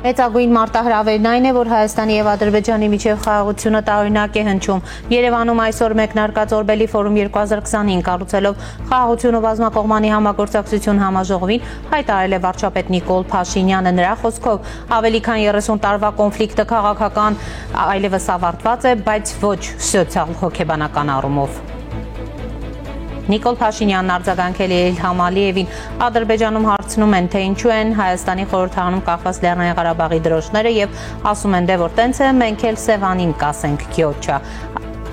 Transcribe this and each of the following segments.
Մեծագույն մարտահրավերն այն է, որ Հայաստանի և Ադրբեջանի միջև խաղաղությունը տարօրինակ է հնչում։ Երևանում այսօր մեկնարկած Օրբելի ֆորում 2025 կառուցելով խաղաղություն ու բազմակողմանի համագործակցություն համաժողովին հայտարարել է վարչապետ Նիկոլ Փաշինյանը։ Նրա խոսքով ավելի քան 30 տարվա կոնֆլիկտը քաղաքական այլևս ավարտված է, բայց ոչ սոցիալ-հոգեբանական առումով։ Նիկոլ Փաշինյանն արձագանքել է Իլհամ Ալիևին։ Ադրբեջանում հարցնում են, թե ինչու են Հայաստանի խորհրդարանում կախված Լեռնային Ղարաբաղի դրոշները եւ ասում են, դե որ տենց է, մենք էլ Սևանին կասենք գյոչա։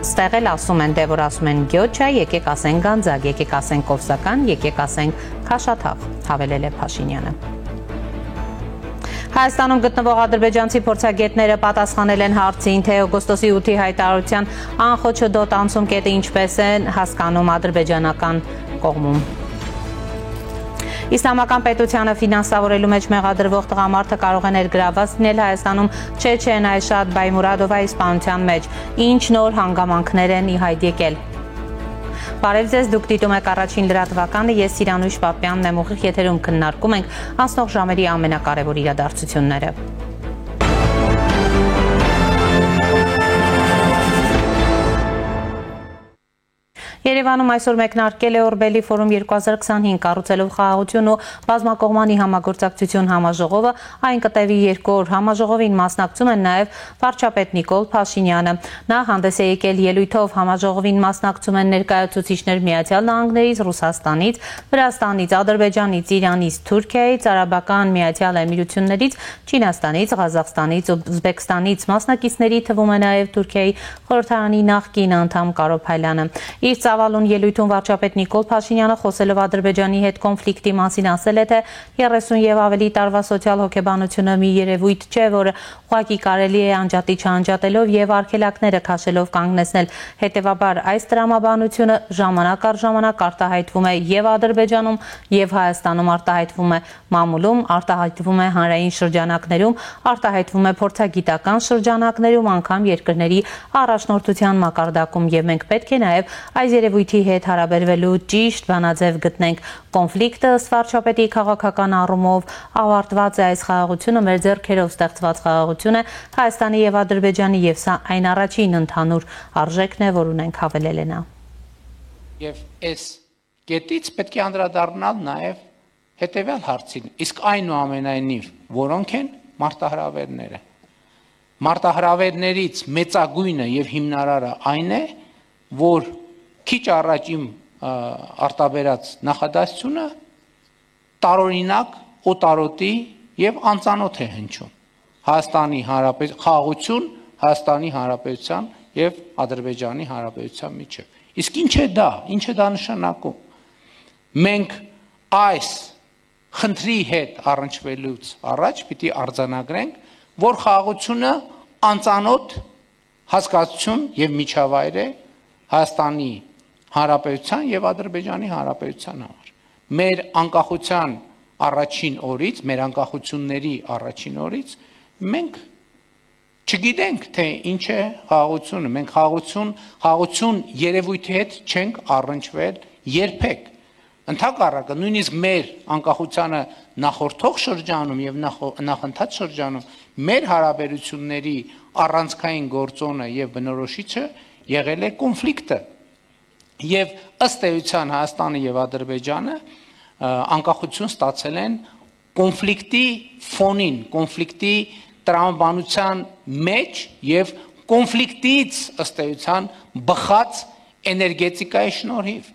Ստեղ էլ ասում են, դե որ ասում են գյոչա, եկեք ասենք Գանձակ, եկեք ասենք Կովսական, եկեք ասենք Քաշաթաղ, հավելել է Փաշինյանը։ Հայաստանում գտնվող ադրբեջանցի փորձագետները պատասխանել են հարցին, թե օգոստոսի 8-ի հայտարարության անխոչդոտ անցում կետը ինչպես են հասկանում ադրբեջանական կողմում։ Իսլամական պետությանը ֆինանսավորելու մեջ մեղադրվող տղամարդը կարող է ներգրավված լինել Հայաստանում Չեչեն Այշատ Բայմուրադովայի սպանության մեջ, ինչ նոր հանգամանքներ են ի հայտ եկել։ Բարև ձեզ, դուք դիտում եք առաջին լրատվականը, ես Սիրանույշ Պապյանն եմ, ուղիղ եթերում քննարկում ենք անցնող ժամերի ամենակարևոր իրադարձությունները։ Երևանում այսօր մեկնարկել է Օրբելի ֆորում 2025 կառուցելով խաղաղություն ու բազմակողմանի համագործակցություն համաժողովը, այն կտևի 2 օր։ Համաժողովին մասնակցում են նաև վարչապետ Նիկոլ Փաշինյանը։ Նա հանդես է եկել ելույթով, համաժողովին մասնակցում են ներկայացուցիչներ Միացյալ Նահանգներից, Ռուսաստանից, Վրաստանից, Ադրբեջանից, Իրանից, Թուրքիայից, Արաբական Միացյալ Էմիրություններից, Չինաստանից, Ղազախստանից, Ուզբեկստանից։ Մասնակիցների թվում է նաև Թուրքիայի խորհրդարանի նախկին անդամ Կարո Փայլյանը։ Իր ծավալուն ելույթում վարչապետ Նիկոլ Փաշինյանը խոսելով Ադրբեջանի հետ կոնֆլիկտի մասին ասել է, թե 30 եւ ավելի տարվա սոցիալ-հոգեբանությունը մի երևույթ չէ, որը ուղղակի կարելի է անջատի չանջատելով եւ արգելակները քաշելով կանգնեցնել։ Հետեւաբար այս տրամաբանությունը ժամանակ առ ժամանակ արտահայտվում է եւ Ադրբեջանում եւ Հայաստանում, արտահայտվում է մամուլում, արտահայտվում է հանրային շրջանակներում, արտահայտվում է փորձագիտական շրջանակներում, անգամ երկրների առաջնորդության մակարդակում եւ մենք պետք է նաեւ այս երևույթի հետ հարաբերվելու ճիշտ բանաձև գտնենք։ Կոնֆլիկտը ըստ վարչապետի քաղաքական առումով ավարտված է, այս խաղաղությունը մեր ձեռքերով ստեղծված խաղաղություն է Հայաստանի եւ Ադրբեջանի եւ սա այն առաջին ընդհանուր արժեքն է, որ ունենք, հավելել է նա։ Եվ այս կետից պետք է անդրադառնալ նաեւ հետեւյալ հարցին, իսկ այնուամենայնիվ որոնք են մարտահրավերները։ Մարտահրավերներից մեծագույնը եւ հիմնարարը այն է, որ քիչ առաջ իմ արտաբերած նախադասությունը տարօրինակ, օտարոտի եւ անծանոթ է հնչում Հայաստանի Հանրապետության խաղաղություն, Հայաստանի Հանրապետության եւ Ադրբեջանի Հանրապետության միջեւ։ Իսկ ինչ է դա նշանակում։ Մենք այս խնդրի հետ առնչվելուց առաջ պիտի արձանագրենք, որ խաղաղությունը անծանոթ հասկացություն եւ միջավայր է Հայաստանի Հանրապետության եւ Ադրբեջանի Հանրապետության համար։ Մեր անկախության առաջին օրից, մեր անկախությունների առաջին օրից մենք չգիտենք, թե ինչ է խաղաղությունը։ Մենք խաղաղություն երևույթի հետ չենք առնչվել երբեք։ Ընդհակառակը, նույնիսկ մեր անկախությանը նախորդող շրջանում եւ նախընթաց շրջանում մեր հարաբերությունների առանցքային գործոնը եւ բնորոշիչը եղել է կոնֆլիկտը եւ ըստ էության Հայաստանը եւ Ադրբեջանը անկախություն ստացել են կոնֆլիկտի ֆոնին, կոնֆլիկտի տրամաբանության մեջ եւ կոնֆլիկտից ըստ էության բխած էներգետիկայի շնորհիվ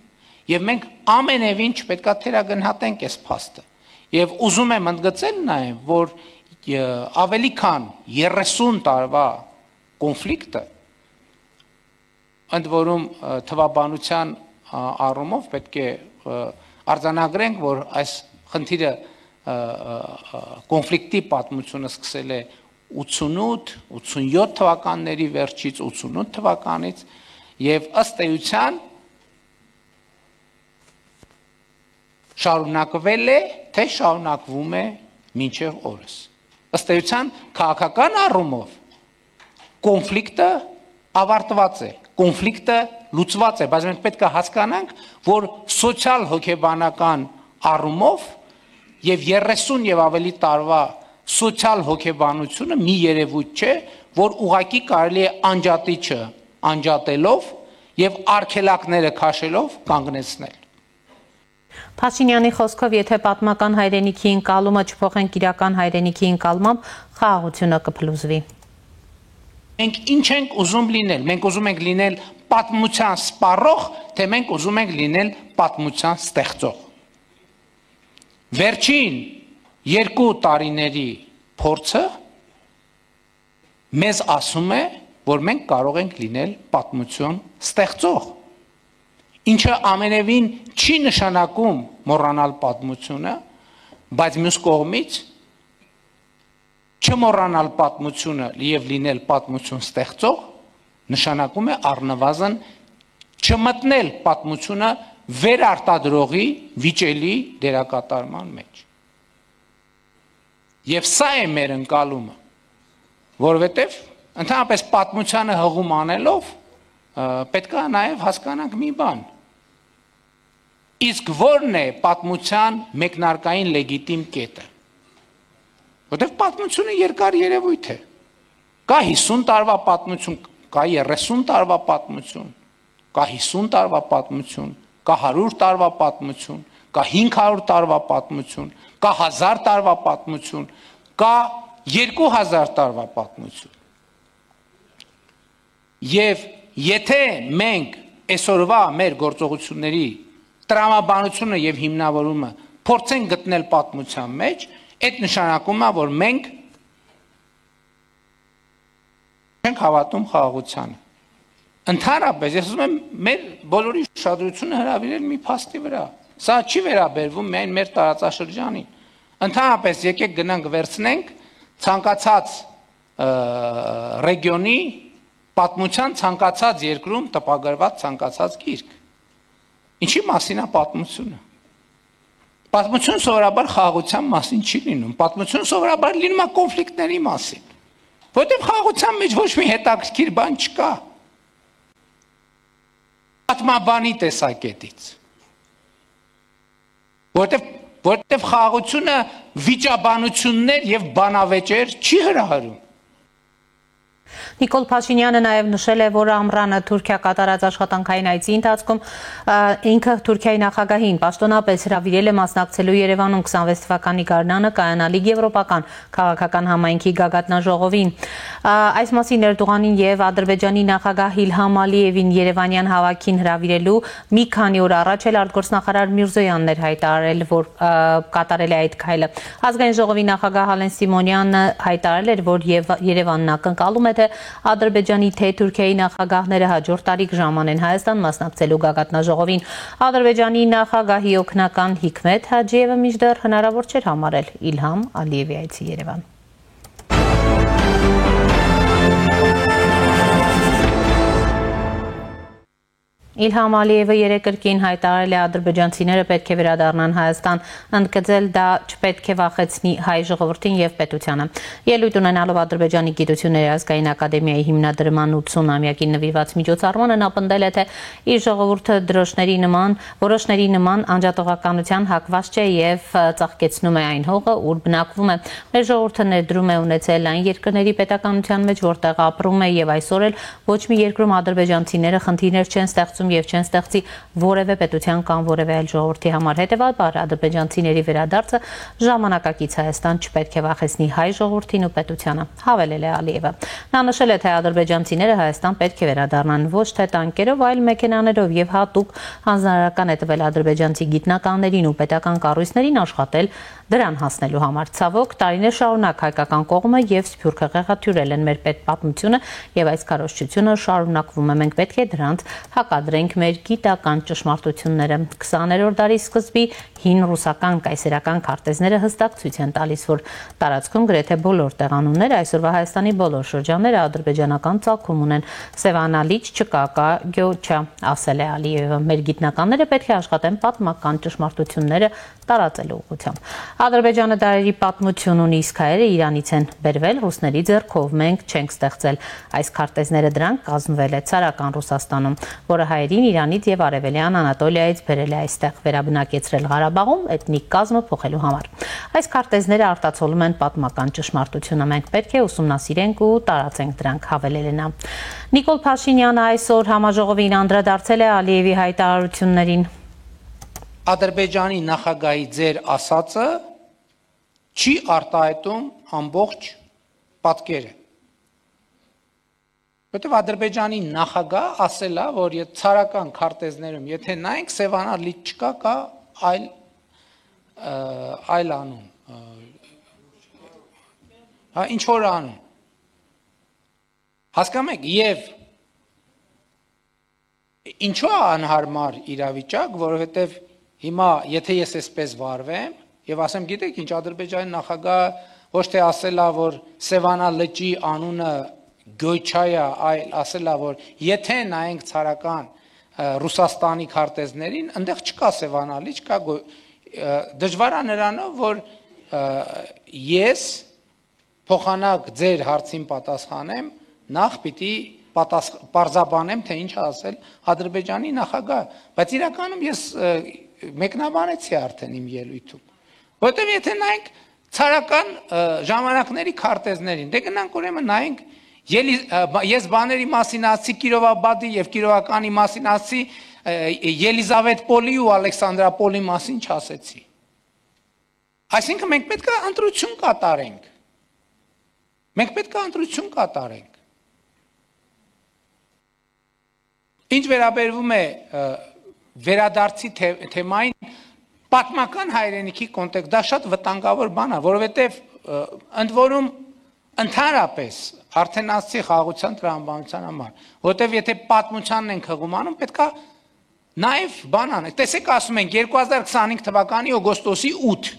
եւ մենք ամենևին չպետքա թերագնահատենք այս փաստը եւ ուզում եմ ընդգծել նաեւ որ ավելի քան 30 տարվա կոնֆլիկտը ընդ որում թվաբանության առումով պետք է արձանագրենք, որ այս խնդիրը կոնֆլիկտի պատմությունը սկսել է 88-87 թվականների վերջից, 88 թվականից եւ ըստ էության շարունակվել է, թե շարունակվում է մինչև օրս։ Ըստ էության քաղաքական առումով կոնֆլիկտը ավարտված է, կոնֆլիկտը լուծված է, բայց մենք պետք է հասկանանք, որ սոցիալ հոգեբանական առումով եւ 30 եւ ավելի տարվա սոցիալ հոգեբանությունը մի երևույթ չէ, որ ուղղակի կարելի է անջատիչը անջատելով եւ արգելակները քաշելով կանգնեցնել։ Փաշինյանի խոսքով, եթե պատմական հայրենիքի ընկալումը չփոխենք իրական հայրենիքի ընկալմամբ, խաղաղությունը կփլուզվի։ Մենք ինչ ենք ուզում լինել, մենք ուզում ենք լինել պատմության սպառող, թե մենք ուզում ենք լինել պատմության ստեղծող։ Վերջին 2 տարիների փորձը մեզ ասում է, որ մենք կարող ենք լինել պատմություն ստեղծող, ինչը ամենևին չի նշանակում մոռանալ պատմությունը, բայց մյուս կողմից չմոռանալ պատմությունը եւ լինել պատմություն ստեղծող նշանակում է առնվազն չմտնել պատմությունը վերարտադրողի վիճելի դերակատարման մեջ։ Եվ սա է մեր ընկալումը, որովհետև ընդհանրապես պատմությանը հղում անելով պետք է նաև հասկանանք մի բան։ Իսկ ո՞րն է պատմության մեկնարկային լեգիտիմ կետը։ Որտեղ պատմությունը երկար երևույթ է։ Կա 50 տարվա պատմություն, կա 30 տարվա պատմություն, կա 50 տարվա պատմություն, կա 100 տարվա պատմություն, կա 500 տարվա պատմություն, կա 1000 տարվա պատմություն, կա 2000 տարվա պատմություն։ Եվ եթե մենք այսօրվա մեր գործողությունների տրամաբանությունը եւ հիմնավորումը փորձենք գտնել պատմության մեջ, այդ նշանակում է, որ մենք չենք հավատում խաղաղությանը։ Ընդհանրապես, ես ուզում եմ մեր բոլորի ուշադրությունը հրավիրել մի փաստի վրա։ Սա չի վերաբերվում միայն մեր տարածաշրջանին։ Ընդհանրապես, եկեք գնանք վերցնենք ցանկացած ռեգիոնի պատմության ցանկացած երկրում տպագրված ցանկացած գիրք։ Ինչի մասին է պատմությունը։ Պատմություն սովորաբար խաղաղության մասին չի լինում, պատմություն սովորաբար լինում է կոնֆլիկտների մասին, որտեղ խաղաղության մեջ ոչ մի հետաքրքիր բան չկա։ Պատմաբանի տեսակետից, որտեղ խաղաղությունը վիճաբանություններ եւ բանավեճեր չի հրահրում։ Նիկոլ Փաշինյանը նաև նշել է, որ Ամռանը Թուրքիա կատարած աշխատանքային այցի ընթացքում ինքը Թուրքիայի նախագահին պաշտոնապես հրավիրել է մասնակցելու Երևանում 26 թվականի գարնանը կայանալիք Եվրոպական քաղաքական համայնքի գագաթնաժողովին։ Այս մասին Էրդողանին եւ Ադրբեջանի նախագահ Իլհամ Ալիևին Երևանյան հավաքին հրավիրելու մի քանի օր առաջ էլ արտգործնախարար Միրզոյանն էր հայտարարել, որ կատարել է այդ քայլը։ Ազգային ժողովի նախագահ Ալեն Սիմոնյանը հայտարարել էր, որ Երևանն ակնկալում է, թե Ադրբեջանի թե Թուրքիայի նախագահները հաջորդ տարի կժամանեն Հայաստան մասնակցելու գագաթնաժողովին։ Ադրբեջանի նախագահի օգնական Հիկմետ Հաջիևը մինչդեռ հնարավոր չէր համարել Իլհամ Ալիևի այցի Երևան։ Իլհամ Ալիևը երեկրկին հայտարարել է ադրբեջանցիները պետք է վերադառնան Հայաստան, ընդգծել դա չպետք է վախեցնի հայ ժողովրդին եւ պետությանը։ Ելույթ ունենալով Ադրբեջանի գիտությունների ազգային ակադեմիայի հիմնադրման 80-ամյակին նվիրված միջոցառմանը նա պնդել է, թե իր ժողովուրդը որոշների նման անջատողականության հակված չէ եւ ծաղկեցնում է այն հողը, ուր բնակվում է։ Մեր ժողովուրդը ներդրում է ունեցել այն երկրների պետականության մեջ, որտեղ ապրում է եւ այսօր էլ ոչ մի երկրում ադրբեջանցիները խնդիրներ չեն ստեղծում եւ չեն ստեղծի որևէ պետության կամ որևէ այլ ժողովրդի համար։ Հետեւաբար ադրբեջանցիների վերադարձը ժամանակակից Հայաստան չպետք է վախեցնի հայ ժողովրդին ու պետությանը, հավելել է Ալիևը։ Նա նշել է, թե ադրբեջանցիները Հայաստան պետք է վերադառնան ոչ թե տանկերով, այլ մեքենաներով եւ հատուկ հանձնարարական է տվել ադրբեջանցի գիտնականներին ու պետական կառույցներին աշխատել դրան հասնելու համար։ Ցավոք, տարիներ շարունակ հայկական կողմը եւ Սփյուռքը ղեղաթյուրել են մեր պատմությունը եւ այս քարոզչությունը շարունակվում է։ Մենք պետք է դրանց հակադրենք մեր գիտական ճշմարտությունները։ 20-րդ դարի սկզբի հին ռուսական կայսերական քարտեզները հստակ ցույց են տալիս, որ տարածքում գրեթե բոլոր տեղանունները այսօրվա Հայաստանի բոլոր շրջանները ադրբեջանական ծագում ունեն։ Սևանալիչ չկա, գյո չա, ասել է Ալիևը։ Մեր գիտնականները պետք է աշխատեն պատմական ճշմարտությունները տարածելու ուղղությամբ։ Ադրբեջանը դարերի պատմություն ունի, իսկ հայերը Իրանից են բերվել ռուսների ձեռքով, մենք չենք ստեղծել։ Այս քարտեզները դրանք կազմվել է ցարական Ռուսաստանում, որը հայերին Իրանից եւ Արևելյան Անատոլիայից բերել է այստեղ, վերաբնակեցրել Ղարաբաղում էթնիկ կազմը փոխելու համար։ Այս քարտեզները արտացոլում են պատմական ճշմարտությունը, մենք պետք է ուսումնասիրենք ու տարածենք դրանք, հավելել է նա։ Նիկոլ Փաշինյանը այսօր համաժողովին անդրադարձել է Ալիևի հայտարարություններին։ Ադրբեջանի նախագահի ձեր ասածը չի արտահայտում ամբողջ պատկերը։ Որտեւ Ադրբեջանի նախագահ ասել է, որ ցարական քարտեզներում, եթե նայենք, Սևանալից չկա, կա այլ անուն։ Հա, ինչ որ անուն։ Հասկանում եք, եւ ինչու է անհարմար իրավիճակ, որովհետեւ հիմա եթե ես այսպես վարվեմ եւ ասեմ, գիտեք ինչ, Ադրբեջանի նախագահը ոչ թե ասել է, որ Սևանա լճի անունը Գոյչայա, այլ ասել է, որ եթե նայենք ցարական Ռուսաստանի քարտեզներին, այնտեղ չկա Սևանա լիճ, կա դժվար է նրանով, որ ես փոխանակ ձեր հարցին պատասխանեմ, նախ պիտի պարզաբանեմ, թե ինչ ասել Ադրբեջանի նախագահ, բայց իրականում ես մեկնաբանեցի արդեն իմ ելույթում, որտեղ եթե նայենք ցարական ժամանակների քարտեզներին, դե գնանք ուրեմն նայենք, ես բաների մասին ասի Կիրովաբադի եւ Կիրովականի մասին ասի Ելիզավետպոլի ու Ալեքսանդրապոլի մասին չասեցի։ Այսինքն մենք պետք է ընտրություն կատարենք։ Մենք պետք է ընտրություն կատարենք։ Ինչ վերաբերվում է վերադարձի թեմային, պատմական հայրենիքի կոնտեքստ, դա շատ վտանգավոր բան է, որովհետև ընդ որում ընդհանրապես արդեն ասացի խաղաղության տրամաբանության համար, որովհետև եթե պատմությանն ենք հղում, պետք է նաև բան անենք։ Տեսեք, ասում ենք 2025 թվականի օգոստոսի 8։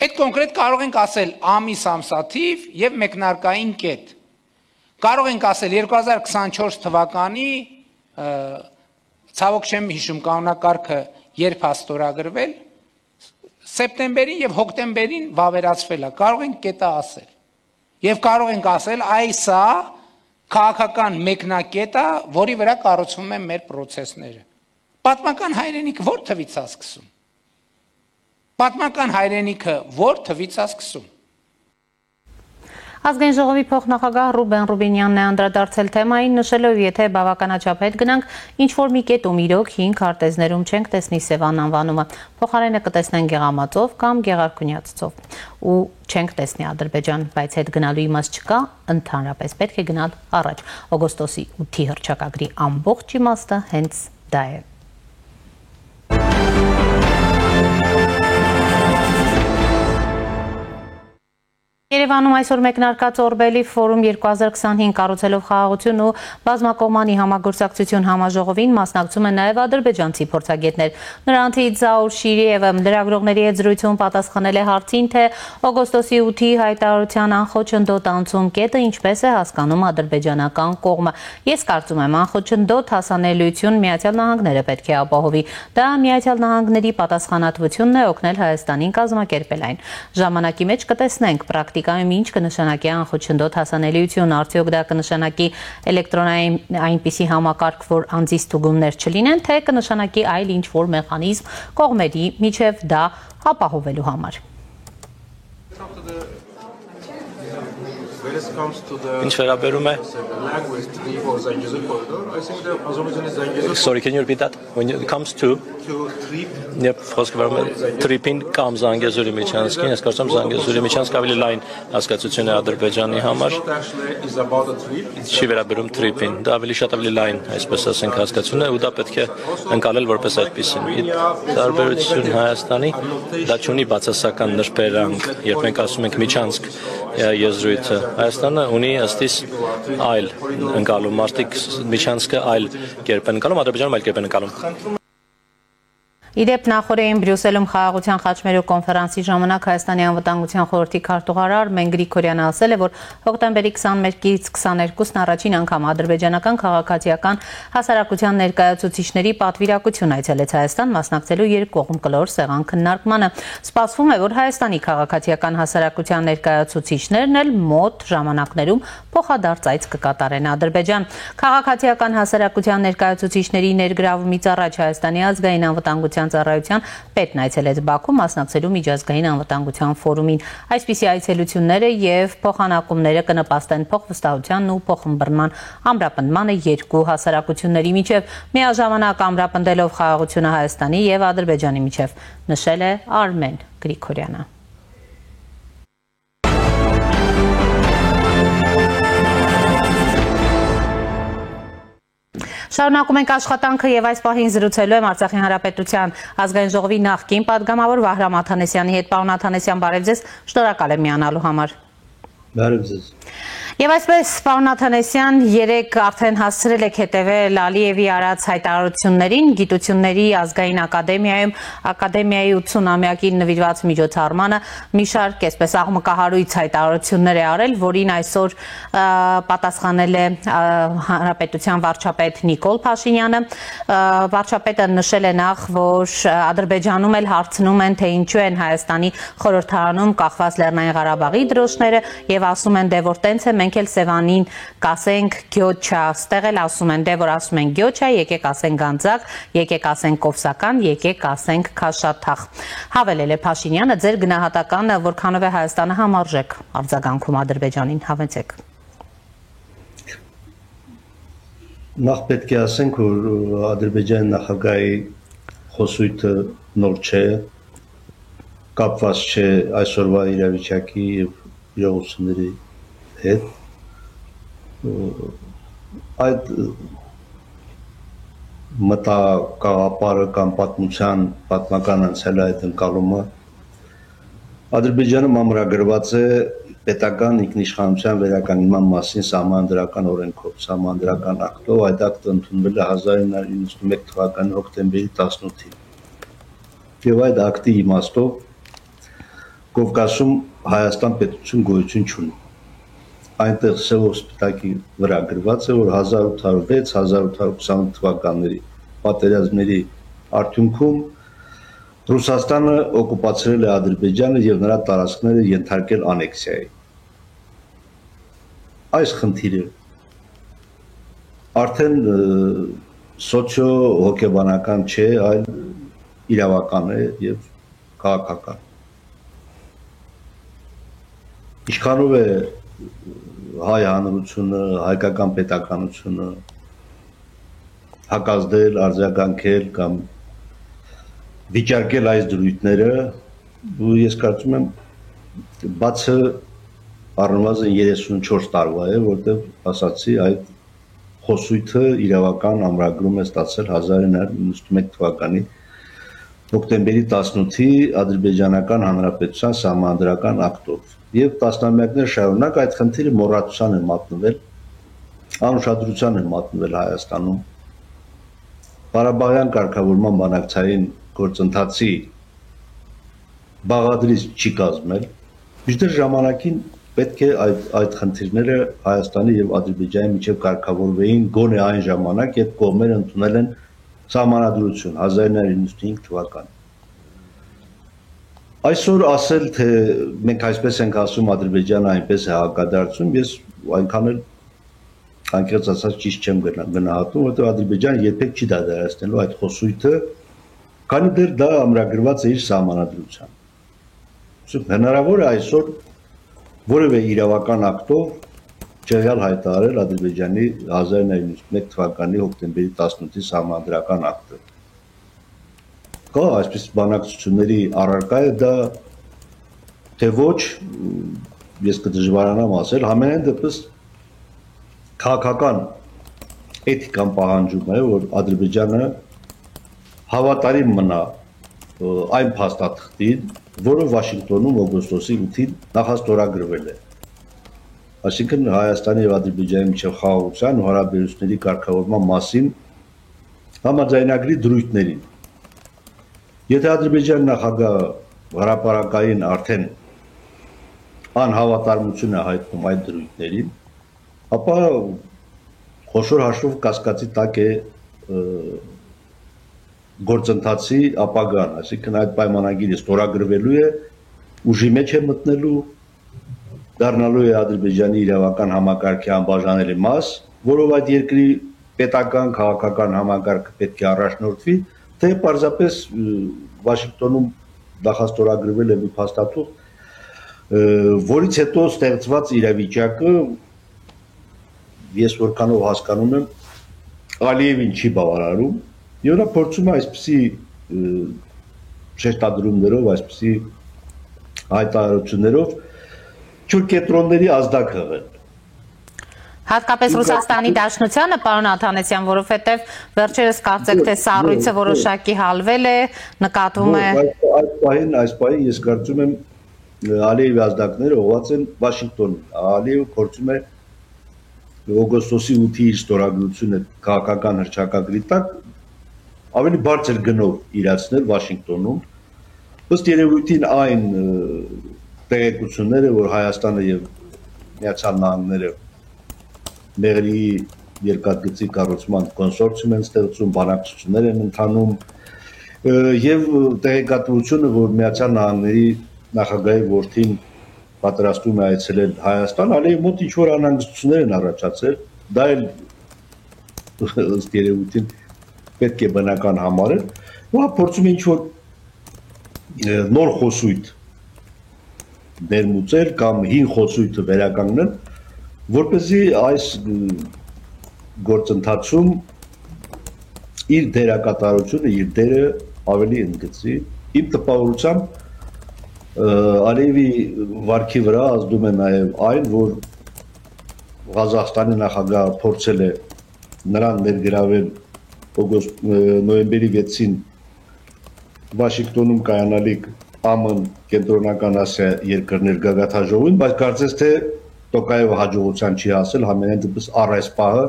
Այդ կոնկրետ կարող ենք ասել ամիս, ամսաթիվ եւ մեկնարկային կետ։ Կարող ենք ասել 2024 թվականի ցավոք չեմ հիշում կանոնակարգը երբ հաստորագրվել, սեպտեմբերին եւ հոկտեմբերին վավերացվել է, կարող ենք կետը ասել։ Եվ կարող ենք ասել այսա քաղաքական մեկնակետը, որի վրա կառուցվում են մեր process-ները։ Պատմական հայրենիքը որ թվից է սկսում։ Պատմական հայրենիքը որ թվից է սկսում։ Ազգային ժողովի փոխնախագահ Ռուբեն Ռուբինյանն է անդրադարձել թեմային, նշելով, եթե բավականաչափ հետ գնանք, ինչ-որ մի կետում իրոք 5 քարտեզներում չենք տեսնի Սևան անվանումը, փոխարենը կտեսնենք Գեղամածով կամ Գեղարքունյացով, ու չենք տեսնի Ադրբեջան, բայց հետ գնալու իմաստ չկա, ընդհանրապես պետք է գնալ առաջ։ Օգոստոսի 8-ի հռչակագրի ամբողջ իմաստը հենց դա է։ Երևանում այսօր մեկնարկած Օրբելի ֆորում 2025 կառուցելով խաղաղություն ու բազմակողմանի համագործակցություն համաժողովին մասնակցում են նաև ադրբեջանցի փորձագետներ։ Նրանցից Զաուր Շիրիևը լրագրողների հետ զրույցում պատասխանել է հարցին, թե օգոստոսի 8-ի հայտարարության անխոչնդոտ անցում կետը ինչպես է հասկանում ադրբեջանական կողմը։ Ես կարծում եմ, անխոչնդոտ հասանելիություն Միացյալ Նահանգները պետք է ապահովի։ Դա Միացյալ Նահանգների պատասխանատվությունն է օգնել Հայաստանին կազմակերպել այն։ Ժամանակի մեջ կտեսնենք պրակտիկայում ինչ կնշանակի անխոչնդոտ հասանելիություն, արդյոք դա կնշանակի էլեկտրոնային այնպիսի համակարգ, որ անձի ստուգումներ չլինեն, թե կնշանակի այլ ինչ-որ մեխանիզմ կողմերի միջև դա ապահովելու համար։ Ինչ վերաբերում է Sorry, can you repeat that? When it comes to trip-ին կամ Զանգեզուրի միջանցքին, ես կարծում Զանգեզուրի միջանցքը ավելի լայն հասկացություն է Ադրբեջանի համար։ Չի վերաբերում trip-ին, դա ավելի շատ ավելի լայն, այսպես ասենք, հասկացություն է, ու դա պետք է ընկալել որպես այդպիսին։ Տարբերություն Հայաստանի, դա չունի բացասական նրբերանգ, երբ մենք ասում ենք միջանցք եզրույթը, Հայաստանը ունի ըստիս այլ ընկալում, մարդիկ միջանցքը այլ կերպ են ընկալում, Ադրբեջանում այլ կերպ են ընկալում։ Իդեպ նախորդին Բրյուսելում խաղաղության խաչմերուկ կոնֆերանսի ժամանակ Հայաստանի անվտանգության խորհրդի քարտուղարար Մեն Գրիգորյանը ասել է, որ հոկտեմբերի 21-ից 22-ն առաջին անգամ ադրբեջանական քաղաքացիական հասարակության ներկայացուցիչների պատվիրակություն այցելեց Հայաստան, մասնակցելու երկկողմ կլոր սեղան քննարկմանը։ Սպասվում է, որ Հայաստանի քաղաքացիական հասարակության ներկայացուցիչներն էլ մոտ ժամանակներում փոխադարձ այց կկատարեն Ադրբեջան։ Քաղաքացիական հասարակության ներկայացուցիչների ներգրավումից առաջ Հայաստանի ազգային անվտանգության ծառայության պետն այցելեց Բաքու, մասնակցելու միջազգային անվտանգության ֆորումին։ Այսպիսի այցելությունները եւ փոխանակումները կնպաստեն փոխվստահությանն ու փոխըմբռնման ամրապնդմանը երկու հասարակությունների միջև, միաժամանակ ամրապնդելով խաղաղությունը Հայաստանի եւ Ադրբեջանի միջև, նշել է Արմեն Գրիգորյանը։ Շարունակում ենք աշխատանքը եւ այս պահին զրուցելու եմ Արցախի Հանրապետության ազգային ժողովի նախկին պատգամավոր Վահրամ Աթանեսյանի հետ։ Պարոն Աթանեսյան, բարև ձեզ, շնորհակալ եմ միանալու համար։ Բարև ձեզ։ Եվ այսպես, պարոն Աթանեսյան, երեկ արդեն հասցրել եք հետևել Ալիևի արած հայտարարություններին, Գիտությունների ազգային ակադեմիայում ակադեմիայի 80-ամյակին նվիրված միջոցառմանը մի շարք այսպես աղմկահարույց հայտարարություններ է արել, որին այսօր պատասխանել է Հանրապետության վարչապետ Նիկոլ Փաշինյանը։ Վարչապետը նշել է նախ, որ Ադրբեջանում էլ հարցնում են, թե ինչու են Հայաստանի խորհրդարանում կախված Լեռնային Ղարաբաղի դրոշները եւ ասում են, դե որ տենց է, մենք էլ Սևանին կասենք գյոչա, ստեղ էլ ասում են, դե որ ասում են գյոչա, եկեք ասենք Գանձակ, եկեք ասենք Կովսական, եկեք ասենք Քաշաթաղ։ Հավելել է Փաշինյանը, ձեր գնահատականը որքանով է Հայաստանը համարժեք արձագանքում Ադրբեջանին, հավեցեք։ Նախ պետք է ասենք, որ Ադրբեջանի նախագահի խոսույթը նոր չէ, կապված չէ այսօրվա իրավիճակի եւ իրողությունների հետ։ Այդ մտակաղապարը կամ պատմական անցյալի այդ ընկալումը Ադրբեջանում ամրագրված է պետական ինքնիշխանության վերականգնման մասին սահմանադրական օրենքով, սահմանադրական ակտով, այդ ակտը ընդունվել է 1991 թվականի հոկտեմբերի 18-ին։ Եվ այդ ակտի իմաստով Կովկասում Հայաստան պետություն գոյություն չունի։ Այնտեղ սևով սպիտակի վրա գրված է, որ 1806-1828 թվականների պատերազմների արդյունքում Ռուսաստանը օկուպացրել է Ադրբեջանը եւ նրա տարածքները ենթարկել անեքսիայի։ Այս խնդիրը արդեն սոցիո-հոգեբանական չէ, այլ իրավական է եւ քաղաքական։ Ինչքանով է հայ հանրությունը, հայկական պետականությունը հակազդել, արձագանքել կամ վիճարկել այս դրույթները, ու ես կարծում եմ բացը առնվազն 34 տարվա է, որտեղ ասացի այդ խոսույթը իրավական ամրագրում է ստացել 1991 թվականի հոկտեմբերի 18-ի Ադրբեջանական Հանրապետության սահմանադրական ակտով։ Եվ տասնամյակներ շարունակ այդ խնդիրը մոռացության է մատնվել, անուշադրության է մատնվել Հայաստանում։ Ղարաբաղյան կարգավորման բանակցային գործընթացի բաղադրիչ չի կազմել։ Մինչդեռ ժամանակին պետք է այդ խնդիրները Հայաստանի եւ Ադրբեջանի միջև կարգավորվեին գոնե այն ժամանակ, երբ կողմերը ընդունել են սահմանադրություն 1995 թվականին։ Այսօր ասել, թե մենք այսպես ենք ասում, Ադրբեջանը այնպես է հակադարձում, ես այնքան էլ անկեղծ ասած ճիշտ չեմ գնահատում, որովհետև Ադրբեջանը երբեք չի դադարեցնելու այդ խոսույթը, քանի դեռ դա ամրագրված է իր սահմանադրությամբ։ Հնարավոր է այսօր որևէ իրավական ակտով չեղյալ հայտարարել Ադրբեջանի 1991 թվականի հոկտեմբերի 18-ի սահմանադրական ակտը։ Կա այսպես բանակցությունների առարկա է դա, թե ոչ, ես կդժվարանամ ասել, համենայն դեպս քաղաքական էթիկան պահանջում է, որ Ադրբեջանը հավատարիմ մնա այն փաստաթղթին, որը Վաշինգտոնում օգոստոսի 8-ին նախաստորագրվել է։ Այսինքն Հայաստանի եւ Ադրբեջանի միջև խաղաղության ու հարաբերությունների կարգավորման մասին համաձայնագրի դրույթներին։ Եթե Ադրբեջանի նախագահը հրապարակային արդեն անհավատարմություն է հայտնում այդ դրույթներին, ապա խոշոր հաշվով կասկածի տակ է գործընթացի ապագան, այսինքն այդ պայմանագիրը ստորագրվելու է, ուժի մեջ է մտնելու, դառնալու է Ադրբեջանի իրավական համակարգի անբաժանելի մաս, որով այդ երկրի պետական, քաղաքական համակարգը պետք է առաջնորդվի, թե պարզապես Վաշինգտոնում նախաստորագրվել է մի փաստաթուղթ, որից հետո ստեղծված իրավիճակը ես որքանով հասկանում եմ Ալիևին չի բավարարում եւ նա փորձում է այսպիսի շեշտադրումներով, այսպիսի հայտարարություններով չոր կենտրոնների ազդակ հղել։ Հատկապես Ռուսաստանի Դաշնությանը, պարոն Աթանեսյան, որովհետև վերջերս կարծեք թե սառույցը որոշակի հալվել է, նկատվում է։ Այս պահին ես կարծում եմ Ալիևի ազդակները ուղղված են Վաշինգտոնին։ Ալիևը փորձում է օգոստոսի 8-ի ստորագրությունը քաղաքական հռչակագրի տակ ավելի բարձր գնով իրացնել Վաշինգտոնում։ Ըստ երևույթին այն տեղեկությունները, որ Հայաստանը եւ Միացյալ Նահանգները Մեղրիի երկաթգծի կառուցման կոնսորցիում են ստեղծում, բանակցություններ են ընթանում եւ տեղեկատվությունը, որ Միացյալ Նահանգների նախագահի որդին պատրաստում է այցելել Հայաստան, Ալիևի մոտ ինչ-որ անհանգստություններ են առաջացել, դա էլ ըստ երևույթին պետք է բնական համարել, ու փորձում է ինչ-որ նոր խոսույթ ներմուծել կամ հին խոսույթը վերականգնել, որպեսզի այս գործընթացում իր դերակատարությունը, իր դերը ավելի ընդգծի։ Իմ տպավորությամբ Ալիևի վարքի վրա ազդում է նաև այն, որ Ղազախստանի նախագահը փորձել է նրան ներգրավել նոյեմբերի 6-ին Վաշինգտոնում կայանալիք ԱՄՆ Կենտրոնական Ասիա երկրներ գագաթաժողովին, բայց կարծես թե Տոկաևը հաջողության չի հասել, համենայն դեպս առ այս պահը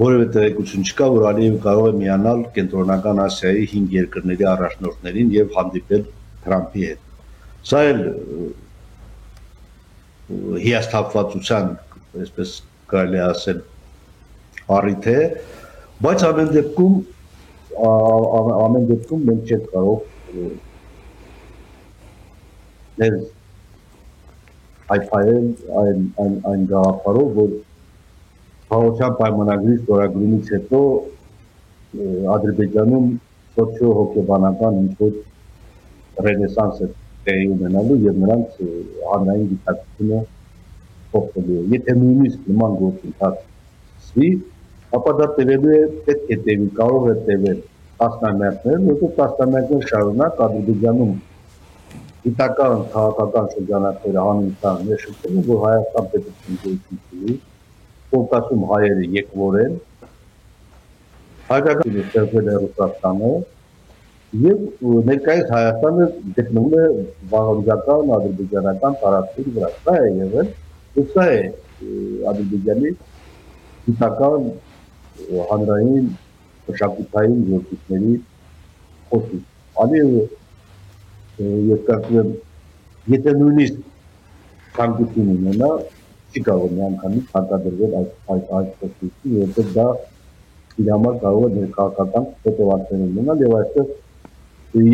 որևէ տեղեկություն չկա, որ Ալիևը կարող է միանալ Կենտրոնական Ասիայի 5 երկրների առաջնորդներին եւ հանդիպել Թրամփի հետ։ Սա էլ հիասթափվածության, այսպես կարելի ասել, առիթ է, բայց ամեն դեպքում մենք չենք կարող ներս հայտարել այն գաղափարով, որ Խաղաղության պայմանագրի ստորագրումից հետո Ադրբեջանում սոցիո-հոգեբանական ինչ-որ ռենեսանս է տեղի ունենալու եւ նրանց հանրային գիտակցությունը փոխվելու է։ Եթե նույնիսկ նման գործընթաց սկսվի, ապա դա տևելու է, պետք է տևի, կարող է տևել տասնամյակներ, որտեղ տասնամյակներ շարունակ Ադրբեջանում գիտական, քաղաքական շրջանակները հանրության ներշնչելու, որ Հայաստան պետություն գոյություն ունի, Կովկասում հայերը եկվոր են, հայկական ստեղծվել է Ռուսաստանը, եւ ներկայիս Հայաստանը գտնվում է վաղնջական ադրբեջանական տարածքի վրա։ Սա է եղել, սա է Ադրբեջանի գիտական հանրային մշակութային գործիչների խոսքը։ Ալիևը ես կարծում եմ, եթե նույնիսկ ցանկություն ունենա, չի կարող միանգամից հարկադրվել այդ խոսքին, որովհետեւ դա իր համար կարող է ներքաղաքական հետևանքներ ունենալ եւ այստեղ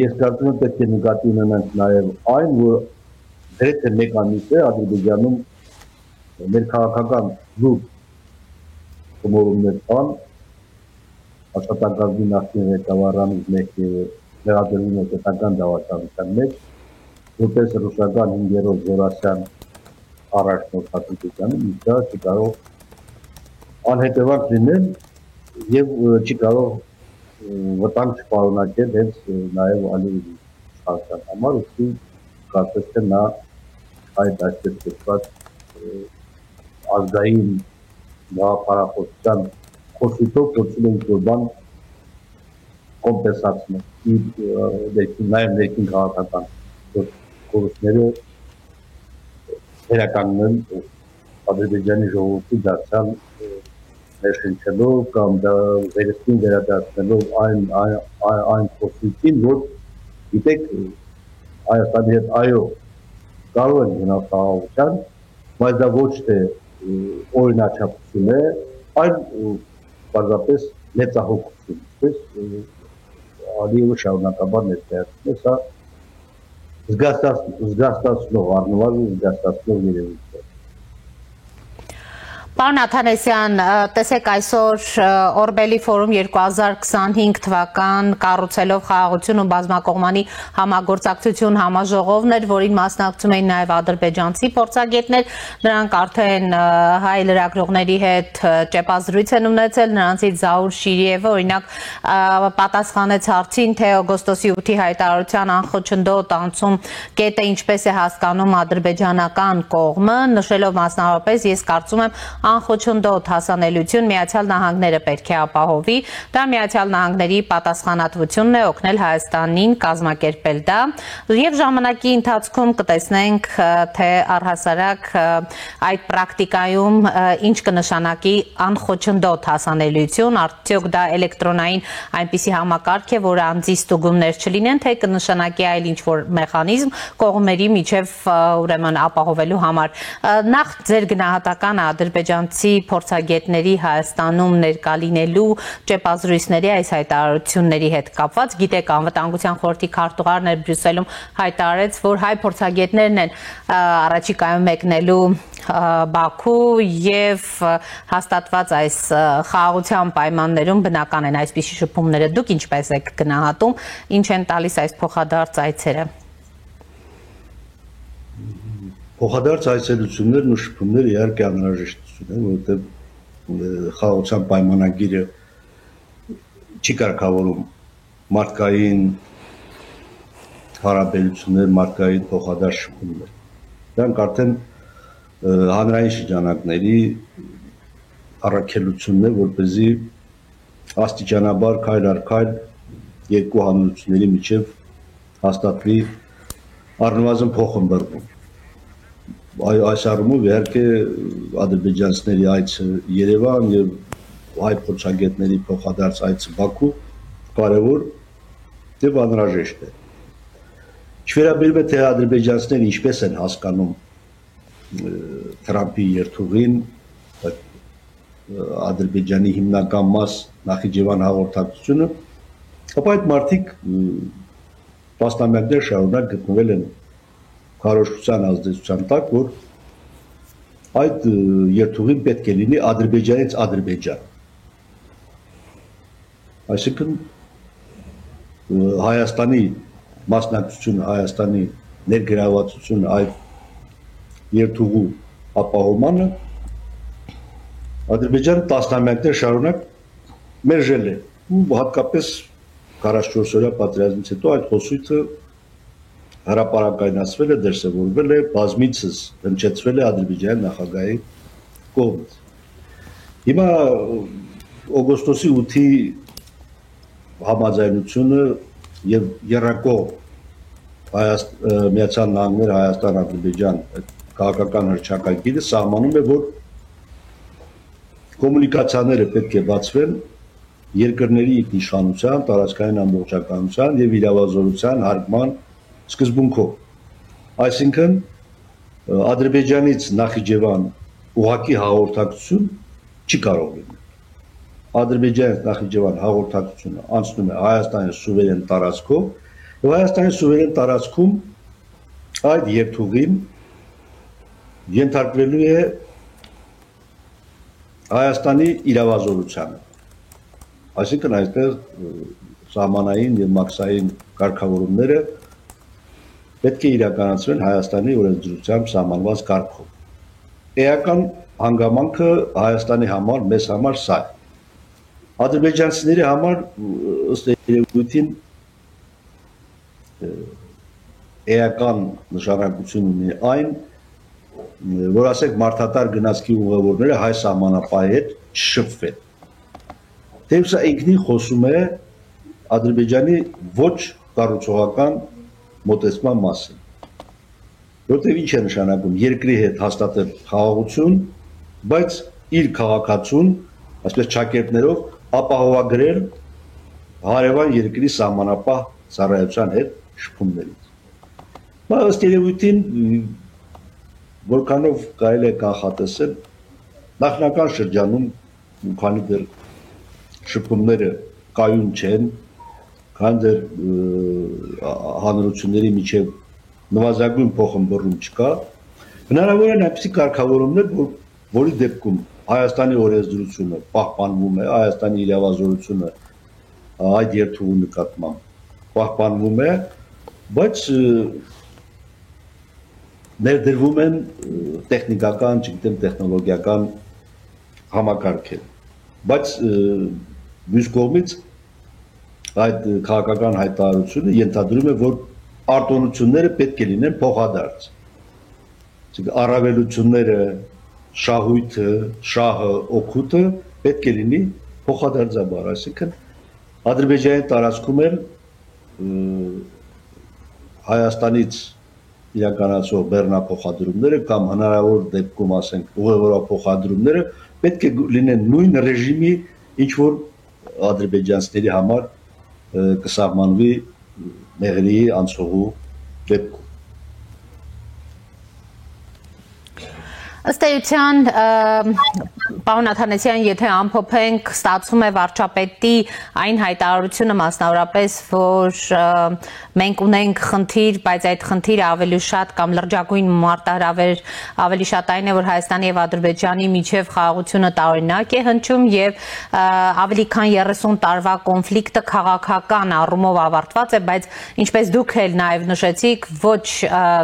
ես կարծում եմ պետք է նկատի ունենանք նաև այն, որ գրեթե մեկ ամիս է Ադրբեջանում ներքաղաքական զուտ խմորումներ կան, աշխատանքազգի նախկին ղեկավարից մեկը մեղադրվում է պետական դավաճանության մեջ, որպես ռուսական 5-րդ զորասյան առաջնորդ Ադրբեջանում, դա չի կարող անհետևանք լինել եւ չի կարող վտանգ չպարունակել հենց նաև Ալիևի իշխանության համար, ուստի կարծես թե նա այդ այսպես կոչված ազգային գաղափարախոսության խոսքով փորձում է ինչ-որ բան կոմպենսացնել, նաև ներքին քաղաքական կորուստները վերականգնել Ադրբեջանի ժողովրդի դարձյալ ներշնչելով կամ վերստին վերադարձնելով այն խոսքին, որ Գիտեք, Հայաստանի հետ այո կարող են գնալ խաղաղության, բայց դա ոչ թե օրինաչափություն է, այլ պարզապես մեծահոգություն, այսպես Ալիևը շարունակաբար ներկայացնում է, սա զգաստացնող առնվազն զգաստացնող երևույթ է։ Պարոն Աթանեսյան, տեսեք այսօր Օրբելի ֆորում 2025 թվական կառուցելով խաղաղություն ու բազմակողմանի համագործակցություն համաժողովն էր, որին մասնակցում էին նաև ադրբեջանցի փորձագետներ, նրանք արդեն հայ լրագրողների հետ ճեպազրույց են ունեցել, նրանցից Զաուր Շիրիևը օրինակ պատասխանեց հարցին, թե օգոստոսի 8-ի հայտարարության անխոչնդոտ անցում կետը ինչպես է հասկանում ադրբեջանական կողմը, նշելով մասնավորապես, ես կարծում եմ անխոչնդոտ հասանելիություն Միացյալ Նահանգները պետք է ապահովի, դա Միացյալ Նահանգների պատասխանատվությունն է օգնել Հայաստանին կազմակերպել դա, եւ ժամանակի ընթացքում կտեսնենք, թե առհասարակ այդ պրակտիկայում ինչ կնշանակի անխոչնդոտ հասանելիություն, արդյոք դա էլեկտրոնային այնպիսի համակարգ է, որը անձի ստուգումներ չլինեն, թե կնշանակի այլ ինչ-որ մեխանիզմ կողմերի միջև ուրեմն ապահովելու համար։ Նախ ձեր գնահատականը ադրբեջանցի փորձագետների Հայաստանում ներկա լինելու ճեպազրույցների այս հայտարարությունների հետ կապված, գիտեք, անվտանգության խորհրդի քարտուղարն էր Բրյուսելում հայտարարեց, որ հայ փորձագետներն են առաջիկայում մեկնելու Բաքու եւ հաստատված այս խաղաղության պայմաններում բնական են այսպիսի շփումները։ Դուք ինչպես եք գնահատում, ինչ են տալիս այս փոխադարձ այցերը։ Փոխադարձ այցելություններն ու շփումները իհարկե անհրաժեշտություն են, որովհետև խաղաղության պայմանագիրը չի կարգավորում մարդկային հարաբերություններ, մարդկային փոխադարձ շփումներ։ Դրանք արդեն հանրային շրջանակների առաքելությունն է, որպեսզի աստիճանաբար քայլ առ քայլ երկու հանրությունների միջև հաստատվի առնվազն փոխըմբռնում։ Այս առումով իհարկե ադրբեջանցիների այցը Երևան եւ հայ փորձագետների փոխադարձ այցը Բաքու կարևոր եւ անհրաժեշտ է։ Չվերաբերում է թե ադրբեջանցիները ինչպես են հասկանում Թրամփի երթուղին, Ադրբեջանի հիմնական մաս Նախիջևան հաղորդակցությունը, ապա այդ մարդիկ տասնամյակներ շարունակ գտնվել են քարոզչության ազդեցության տակ, որ այդ երթուղին պետք է լինի Ադրբեջանից Ադրբեջան։ Այսինքն Հայաստանի մասնակցությունը, Հայաստանի ներգրավվածությունը այդ երթուղու ապահովմանը Ադրբեջանը տասնամյակներ շարունակ մերժել է ու հատկապես 44-օրյա պատերազմից հետո այդ խոսույթը հրապարակայնացվել է, դրսևորվել է, բազմիցս հնչեցվել է Ադրբեջանի նախագահի կողմից։ Հիմա օգոստոսի 8-ի համաձայնությունը եւ եռակողմ Միացյալ Նահանգներ, Հայաստան, Ադրբեջան քաղաքական հռչակագիրը սահմանում է, որ կոմունիկացիաները պետք է բացվեն երկրների ինքնիշխանության, տարածքային ամբողջականության եւ իրավազորության հարգման սկզբունքով։ Այսինքն Ադրբեջանից Նախիջևան ուղղակի հաղորդակցություն չի կարող լինել։ Ադրբեջանից Նախիջևան հաղորդակցությունը անցնում է Հայաստանի սուվերեն տարածքով եւ Հայաստանի սուվերեն տարածքում այդ երթուղին ենթարկվելու է Հայաստանի իրավազորությանը։ Այսինքն այստեղ սահմանային եւ մաքսային կարգավորումները պետք է իրականացվեն Հայաստանի օրենսդրությամբ սահմանված կարգով։ Էական հանգամանքը Հայաստանի համար, մեզ համար սա է։ Ադրբեջանցիների համար ըստ երևույթին էական նշանակություն ունի այն, որ ասենք մարդատար գնացքի ուղևորները հայ սահմանապահի հետ չշփվեն։ Թեև սա ինքնին խոսում է Ադրբեջանի ոչ կառուցողական մոտեցման մասին։ Որտեղ ինչ է նշանակում երկրի հետ հաստատել խաղաղություն, բայց իր քաղաքացուն, այսպես ճակերտներով ապահովագրել հարևան երկրի սահմանապահ ծառայության հետ շփումներից։ Բայց ըստ երևույթին որքանով կարելի է կանխատեսել նախնական շրջանում քանի դեռ շփումները կայուն չեն, քանի դեռ հանրությունների միջև նվազագույն փոխհմբռնում չկա, հնարավոր են այնպիսի կարգավորումներ, որի դեպքում Հայաստանի օրենսդրությունը պահպանվում է, Հայաստանի իրավազորությունը այդ երթուղու նկատմամբ պահպանվում է, բայց ներդրվում են տեխնիկական, չգիտեմ, տեխնոլոգիական համակարգեր, բայց մյուս կողմից այդ քաղաքական հայտարարությունը ենթադրում է, որ արտոնությունները պետք է լինեն փոխադարձ։ Առավելությունները, շահույթը, շահը, օգուտը պետք է լինի փոխադարձաբար, այսինքն Ադրբեջանի տարածքում էլ Հայաստանից իրականացող բեռնափոխադրումները կամ հնարավոր դեպքում ասենք ուղևորափոխադրումները պետք է լինեն նույն ռեժիմի, ինչ որ ադրբեջանցիների համար կսահմանվի Մեղրիի անցողու դեպքում։ Ըստ էության, պարոն Աթանասյան, եթե ամփոփենք, ստացվում է վարչապետի այն հայտարարությունը մասնավորապես, որ մենք ունենք խնդիր, բայց այդ խնդիրը ավելի շատ կամ լրջագույն մարտահրավեր ավելի շատ այն է, որ Հայաստանի եւ Ադրբեջանի միջև խաղաղությունը տարօրինակ է հնչում եւ ավելի քան 30 տարվա կոնֆլիկտը քաղաքական առումով ավարտված է, բայց ինչպես դուք էլ նաեւ նշեցիք, ոչ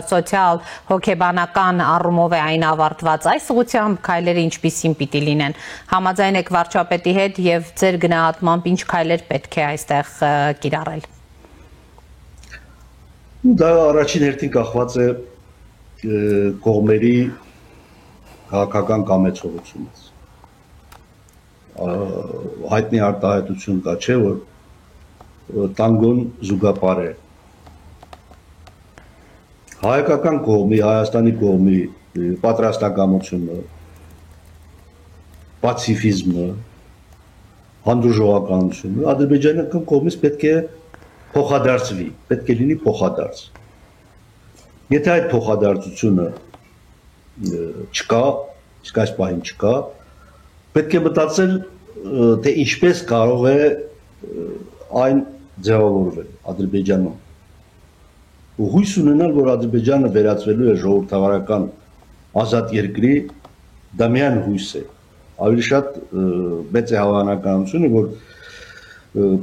սոցիալ հոգեբանական առումով է այն ավարտված։ Այս ուղղությամբ քայլերը ինչպիսին պիտի լինեն։ Համաձայն եք վարչապետի հետ եւ ձեր գնահատմամբ ինչ քայլեր պետք է այստեղ կիրառել։ Դա առաջին հերթին կախված է կողմերի քաղաքական կամեցողությունից։ Հայտնի արտահայտություն կա, չէ, որ տանգոն զուգապար է։ Հայկական կողմի, Հայաստանի կողմի պատրաստակամությունը, պացիֆիզմը, հանդուրժողականությունը ադրբեջանական կողմից պետք է փոխադարձվի, պետք է լինի փոխադարձ։ Եթե այդ փոխադարձությունը չկա, իսկ այս պահին չկա, պետք է մտածել, թե ինչպես կարող է այն ձևավորվել Ադրբեջանում։ Ու հույս ունենալ, որ Ադրբեջանը վերածվելու է ժողովրդավարական ազատ երկրի, դա միայն հույս է, ավելի շատ մեծ է հավանականությունը, որ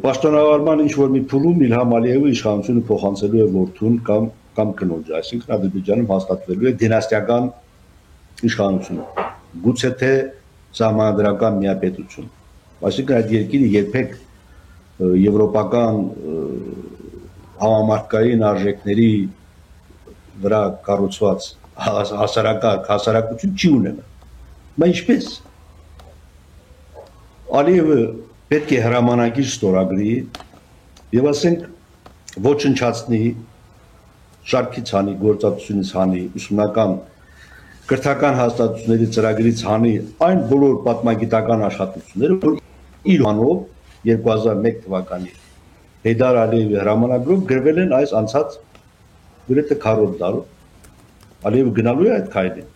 պաշտոնավարման ինչ-որ մի փուլում Իլհամ Ալիևի իշխանությունը փոխանցելու է որդուն կամ կնոջը, այսինքն Ադրբեջանում հաստատվելու է դինաստիական իշխանությունը, գուցե թե սահմանադրական միապետություն, այսինքն այդ երկիրը երբեք եվրոպական համամարտկային արժեքների վրա կառուցված հասարակություն չի ունենա։ Բայց ինչպես Ալիևը պետք է հրամանագիր ստորագրի եւ ասենք ոչնչացնի, շարքից հանի, գործատությունից հանի, ուսումնական կրթական հաստատությունների ծրագրից հանի այն բոլոր պատմագիտական աշխատությունները, որ իր անով 2001 թվականի Հեյդար Ալիևի հրամանագրով գրվել են այս անցած գրեթե 40 տարով։ Ալիևը գնալու է այդ քայլին,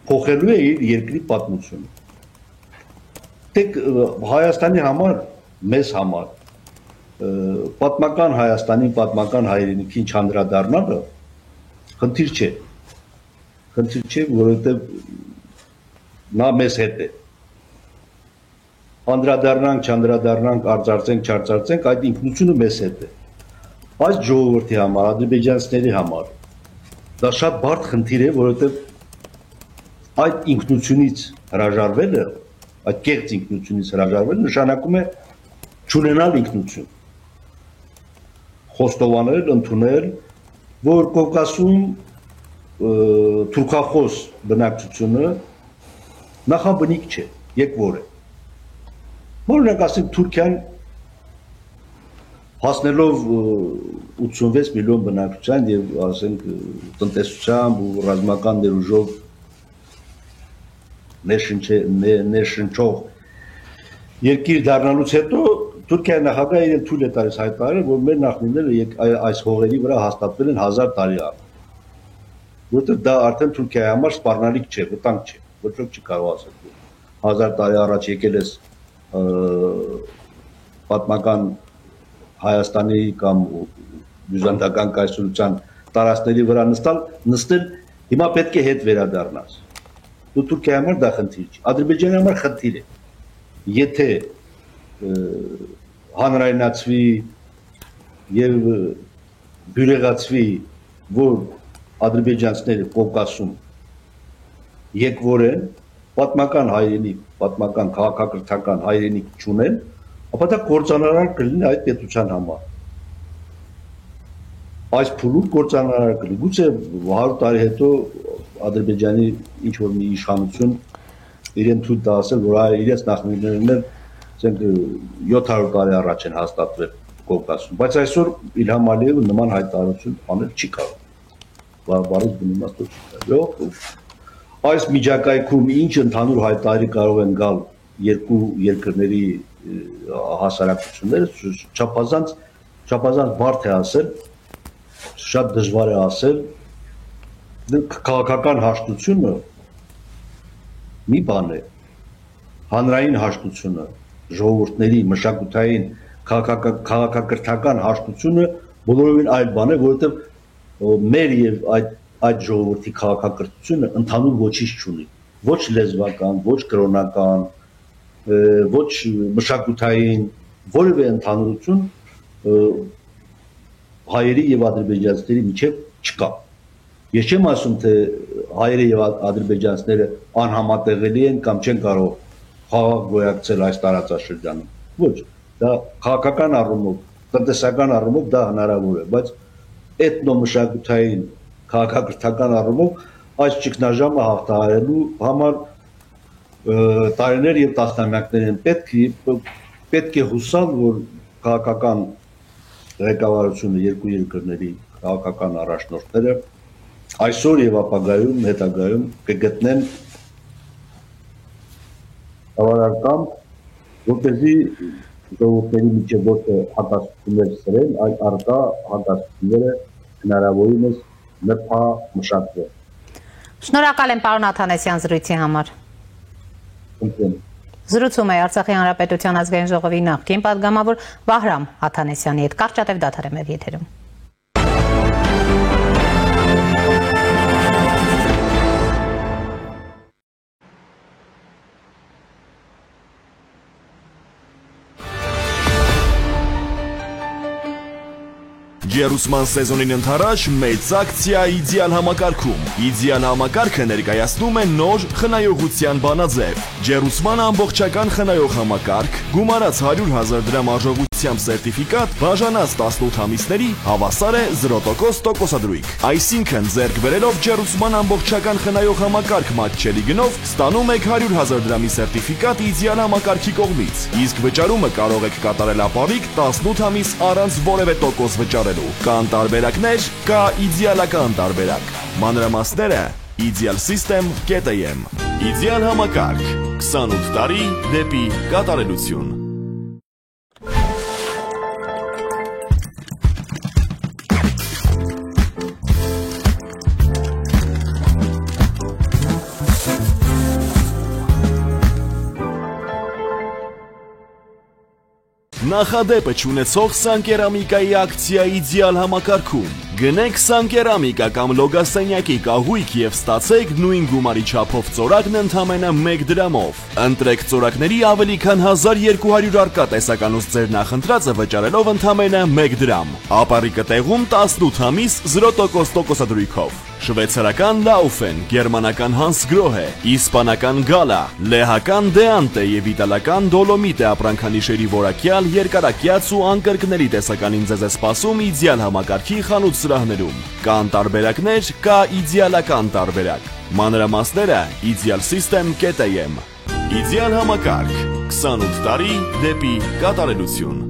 փոխելու է իր երկրի պատմությունը։ Տեք Հայաստանի համար, մեզ համար, պատմական Հայաստանին, պատմական հայրենիքին չանդրադառնալը խնդիր չէ, որովհետև նա մեզ հետ է։ Անդրադառնանք, չանդրադառնանք, արծարծենք, չարծարծենք, այդ ինքնությունը մեզ հետ է։ Այս ժողովրդի համար, ադրբեջանցիների համար դա շատ բարդ խնդիր է, որովհետև այդ ինքնությունից հրաժարվելը, այդ կեղծ ինքնությունից հրաժարվելը նշանակում է չունենալ ինքնություն։ Խոստովանել, ընդունել, որ Կովկասում թուրքախոս բնակչությունը նախաբնիկ չէ, եկվոր է։ Օրինակ ասենք Թուրքիան հասնելով 86 միլիոն բնակչության եւ ասենք տնտեսությամբ ու ռազմական ներուժով ներշնչող երկիր դառնալուց հետո Թուրքիայի նախագահը իրեն թույլ է տալիս հայտարարել, որ մեր նախնիները այս հողերի վրա հաստատվել են 1000 տարի առաջ։ Որտեղ դա արդեն Թուրքիայի համար սպառնալիք չէ, վտանգ չէ, ոչ ոք չի կարող ասել, որ 1000 տարի առաջ եկել ես պատմական Հայաստանի կամ բյուզանդական կայսրության տարածքների վրա նստել, հիմա պետք է հետ վերադառնաս։ Դու Թուրքիայի համար դա խնդիր չի, Ադրբեջանի համար խնդիր է։ Եթե հանրայնացվի եւ բյուրեղացվի, որ ադրբեջանցիները Կովկասում եկվոր են, պատմական հայրենիք, պատմական քաղաքակրթական հայրենիք չունեն, ապա դա կործանարար կլինի այդ պետության համար։ Այս փուլում կործանարար կլինի։ Գուցե 100 տարի հետո Ադրբեջանի ինչ-որ մի իշխանություն իրեն թույլ տա ասել, որ իրենց նախնիներն են 700 տարի առաջ են հաստատվել Կովկասում, բայց այսօր Իլհամ Ալիևը նման հայտարարություն անել չի կարող։ Բարից բնիմաստով չի կարող։ Այս միջակայքում ինչ ընդհանուր հայտարարի կարող են գալ երկու երկրների հասարակությունները, չափազանց բարդ է ասել, շատ դժվար է ասել, քաղաքական հաշտությունը մի բան է, հանրային հաշտությունը, ժողովուրդների մշակութային քաղաքակրթական հաշտությունը բոլորովին այլ բան է, որովհետև մեր եւ այդ ժողովրդի քաղաքակրթությունը ընդհանուր ոչինչ չունի, ոչ լեզվական, ոչ կրոնական, ոչ մշակութային, որևէ ընդհանուրություն հայերի եւ ադրբեջանցիների միջեւ չկա։ Ես չեմ ասում, թե հայերը եւ ադրբեջանցիները անհամատեղելի են կամ չեն կարող խաղաղ գոյակցել այս տարածաշրջանում։ Ոչ, դա քաղաքական առումով, տնտեսական առումով դա հնարավոր է, բայց էթնոմշակութային, քաղաքակրթական առումով այս ճգնաժամը հաղթահարելու համար տարիներ եւ տասնամյակներ են պետք է հուսալ, որ քաղաքական ղեկավարությունը երկու երկրների քաղաքական առաջնորդները այսօր եւ ապագայում, հետագայում կգտնեն հավանական, որպեսզի ժողովուրդների միջև ոչ թե հակասություններ սրեն, այլ առկա հակասությունները հնարավորինս մշակվեն։ Շնորհակալ եմ պարոն Աթանեսյան զրույցի համար։ Զրուցում է Արցախի Հանրապետության ազգային ժողովի նախկին պատգամավոր Վահրամ Աթանեսյանի հետ։ Կարճատև դադար է մեր եթերում։ Ջերուսման սեզոնին ընթരാճ մեծ ակցիա իդեալ համակարգում։ Իդեալ համակարգը ներկայացնում է նոր խնայողության բանաձև։ Ջերուսման ամբողջական խնայող համակարգ, գումարած 100,000 դրամ արժողությամբ սերտիֆիկատ, բաժանած 18 ամիսների հավասար է 0% տոկոսադրույք։ Այսինքն ձեռք բերելով Ջերուսման ամբողջական խնայող համակարգ մատչելի գնով ստանում եք 100,000 դրամի սերտիֆիկատ իդեալ համակարգի կողմից։ Իսկ վճարումը կարող եք կատարել ապավիկ 18 ամիս առանց որևէ տոկոս վճարելու։ Կան տարբերակներ, կա իդեալական տարբերակ։ Մանրամասները idealsystem.am Իդեալ համակարգ 28 տարի դեպի կատարելություն։ Նախադեպը չունեցող Սանկերամիկայի ակցիա իդեալ համակարգում։ Գնեք Սանկերամիկա կամ լոգասենյակի կահույք եւ ստացեք նույն գումարի չափով ծորակն ընդամենը 1 դրամով։ Ընտրեք ծորակների ավելի քան 1200 արկա տեսականուց ձեր նախընտրածը վճարելով ընդամենը 1 դրամ։ Ապարիկը տեղում 18 ամիս 0% տոկոսադրույքով։ Շվեյցարական Laufen, գերմանական Hansgrohe, իսպանական Gala, լեհական Deante եւ իտալական Dolomite ապրանքանիշերի որակյալ երկարակյաց ու անկրկնելի տեսականին ձեզ է սպասում իդեալ համակարգի խանութ սրահներում։ Կան տարբերակներ, կա իդեալական տարբերակ։ Մանրամասները idealsystem.am Իդեալ համակարգ 28 տարի դեպի կատարելություն։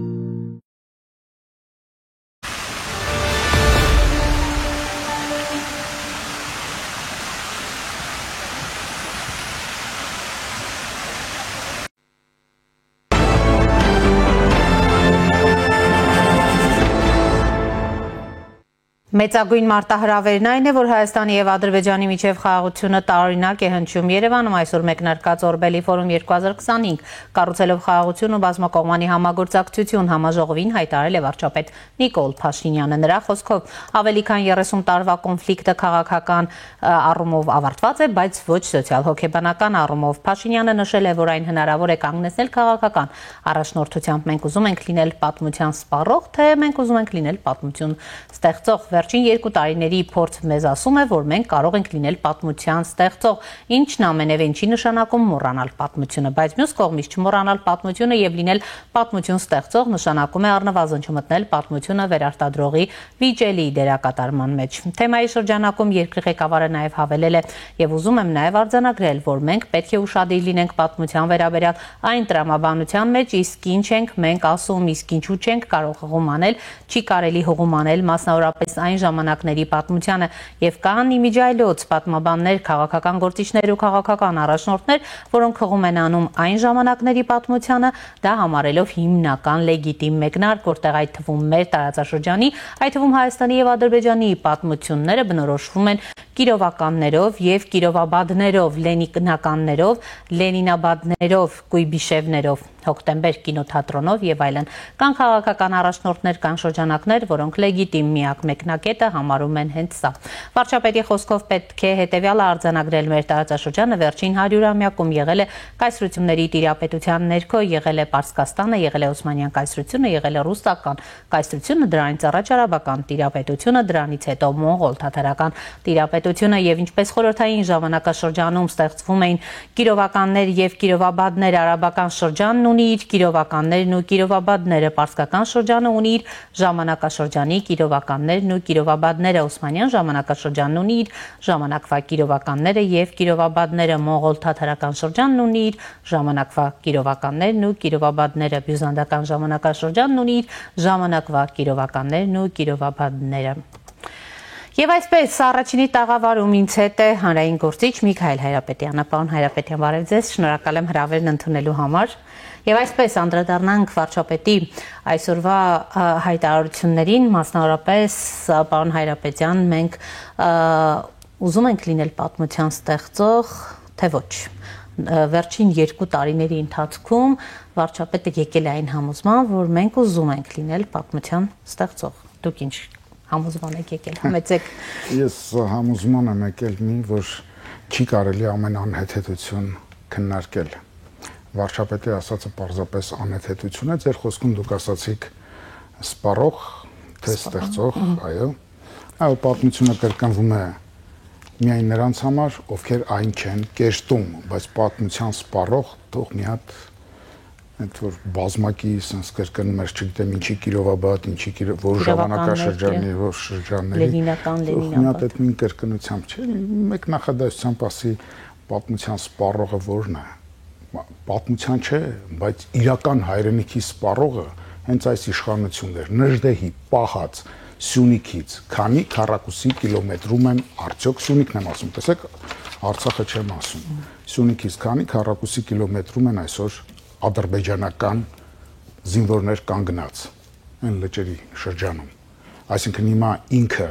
Մեծագույն մարտահրավերն այն է, որ Հայաստանի եւ Ադրբեջանի միջև խաղաղությունը տարօրինակ է հնչում։ Երևանում այսօր մեկնարկած Օրբելի ֆորում 2025 կառուցելով խաղաղություն ու բազմակողմանի համագործակցություն համաժողովին հայտարարել է վարչապետ Նիկոլ Փաշինյանը։ Նրա խոսքով ավելի քան 30 տարվա կոնֆլիկտը քաղաքական առումով ավարտված է, բայց ոչ սոցիալ-հոգեբանական առումով։ Փաշինյանը նշել է, որ այն հնարավոր է կանգնեցնել քաղաքական առաջնորդությամբ։ Մենք ուզում ենք լինել պատմության սպառող, թե մենք ուզում ենք լինել պատմություն ստեղծող։ Վերջին 2 տարիների փորձ մեզ ասում է, որ մենք կարող ենք լինել պատմության ստեղծող, ինչն ամենևին չի նշանակում մոռանալ պատմությունը, բայց մյուս կողմից չմոռանալ պատմությունը եւ լինել պատմություն ստեղծող նշանակում է առնվազն չմտնել պատմությունը վերարտադրողի վիճելի դերակատարման մեջ։ Թեմայի շրջանակում երկրի ղեկավարը նաեւ հավելել է եւ ուզում եմ նաեւ արձանագրել, որ մենք պետք է ուշադիր լինենք պատմության վերաբերյալ այն տրամաբանության մեջ, իսկ ինչ ենք մենք ասում, իսկ ինչու չենք կարող հղում անել, չի կարելի հղում անել մասնավորապես այն ժամանակների պատմությանը եւ կան իմիջայլոց պատմաբաններ, քաղաքական գործիչներ ու քաղաքական առաջնորդներ, որոնք հղում են անում այն ժամանակների պատմությանը, դա համարելով հիմնական լեգիտիմ մեկնարկ, որտեղ այդ թվում մեր տարածաշրջանի, այդ թվում Հայաստանի եւ Ադրբեջանի պատմությունները բնորոշվում են կիրովականներով եւ կիրովաբադներով, լենինականներով, լենինաբադներով, կույբիշևներով, հոկտեմբեր կինոթատրոնով եւ այլն։ Կան քաղաքական առաջնորդներ, կան շրջանակներ, որոնք լեգիտիմ միակ մեկնակետը համարում են հենց սա։ Վարչապետի խոսքով պետք է հետեւյալը արձանագրել մեր տարածաշրջանը վերջին 100-ամյակում եղել է կայսրությունների տիրապետության ներքո, եղել է Պարսկաստանը, եղել է Օսմանյան կայսրությունը, եղել է ռուսական կայսրությունը, դրանից առաջ արաբական տիրապետությունը, դրանից հետո մոնղոլ թաթարական տիրապետությունը եւ ինչպես խորհրդային ժամանակաշրջանում ստեղծվում էին կիրովականներ եւ կիրովաբադներ, արաբական շրջանն ունի իր կիրովականներն ու կիրովաբադները, պարսկական շրջանը ունի իր ժամանակաշրջանի կիրովականներն ու կիրովաբադները, Օսմանյան ժամանակաշրջանն ունի իր ժամանակվա կիրովականները եւ կիրովաբադները, մոնղոլ թաթարական շրջանն ունի իր ժամանակվա կիրովականներն ու կիրովաբադները, բյուզանդական ժամանակաշրջանն ունի իր ժամանակվա կիրովականներն ու կիրովաբադները։ Եվ այսպես առաջինի տաղավարում ինձ հետ է հանրային գործիչ Միքայել Հայրապետյանը։ Պարոն Հայրապետյան, բարև ձեզ, շնորհակալ եմ հրավերն ընդունելու համար։ Եվ այսպես անդրադառնանք վարչապետի այսօրվա հայտարարություններին, մասնավորապես պարոն Հայրապետյան, մենք ուզում ենք լինել պատմության ստեղծող, թե ոչ։ Վերջին 2 տարիների ընթացքում վարչապետը եկել է այն համոզման, որ մենք ուզում ենք լինել պատմության ստեղծող։ Դուք ինչ համոզման եք եկել, համեցեք։ Ես համոզման եմ եկել մի, որ չի կարելի ամեն անհեթեթություն քննարկել։ Վարչապետի ասածը պարզապես անհեթեթություն է, ձեր խոսքում դուք ասացիք սպառող, թե ստեղծող, այո։ Այո, պատմությունը կրկնվում է միայն նրանց համար, ովքեր այն չեն կերտում, բայց պատմության սպառող թող մի հատ այդ որ բազմակի sense կրկնում ես, չգիտեմ ինչի կիրովաբադ, ինչի որ ժամանակաշրջանի, որ շրջանների լենինական մի հատ այդ նույն կրկնությամբ չէ, մեկ նախադասությամբ ասի պատմության սպառողը որն է, պատմության չէ, բայց իրական հայրենիքի սպառողը հենց այս իշխանությունն էր, Նժդեհի պահած Սյունիքից քանի քառակուսի կիլոմետրում են, արդյոք Սյունիքն եմ ասում, տեսեք, Արցախը չեմ ասում, Սյունիքից քանի քառակուսի կիլոմետրում են այսօր ադրբեջանական զինվորներ կանգնած այն լճերի շրջանում, այսինքն հիմա ինքը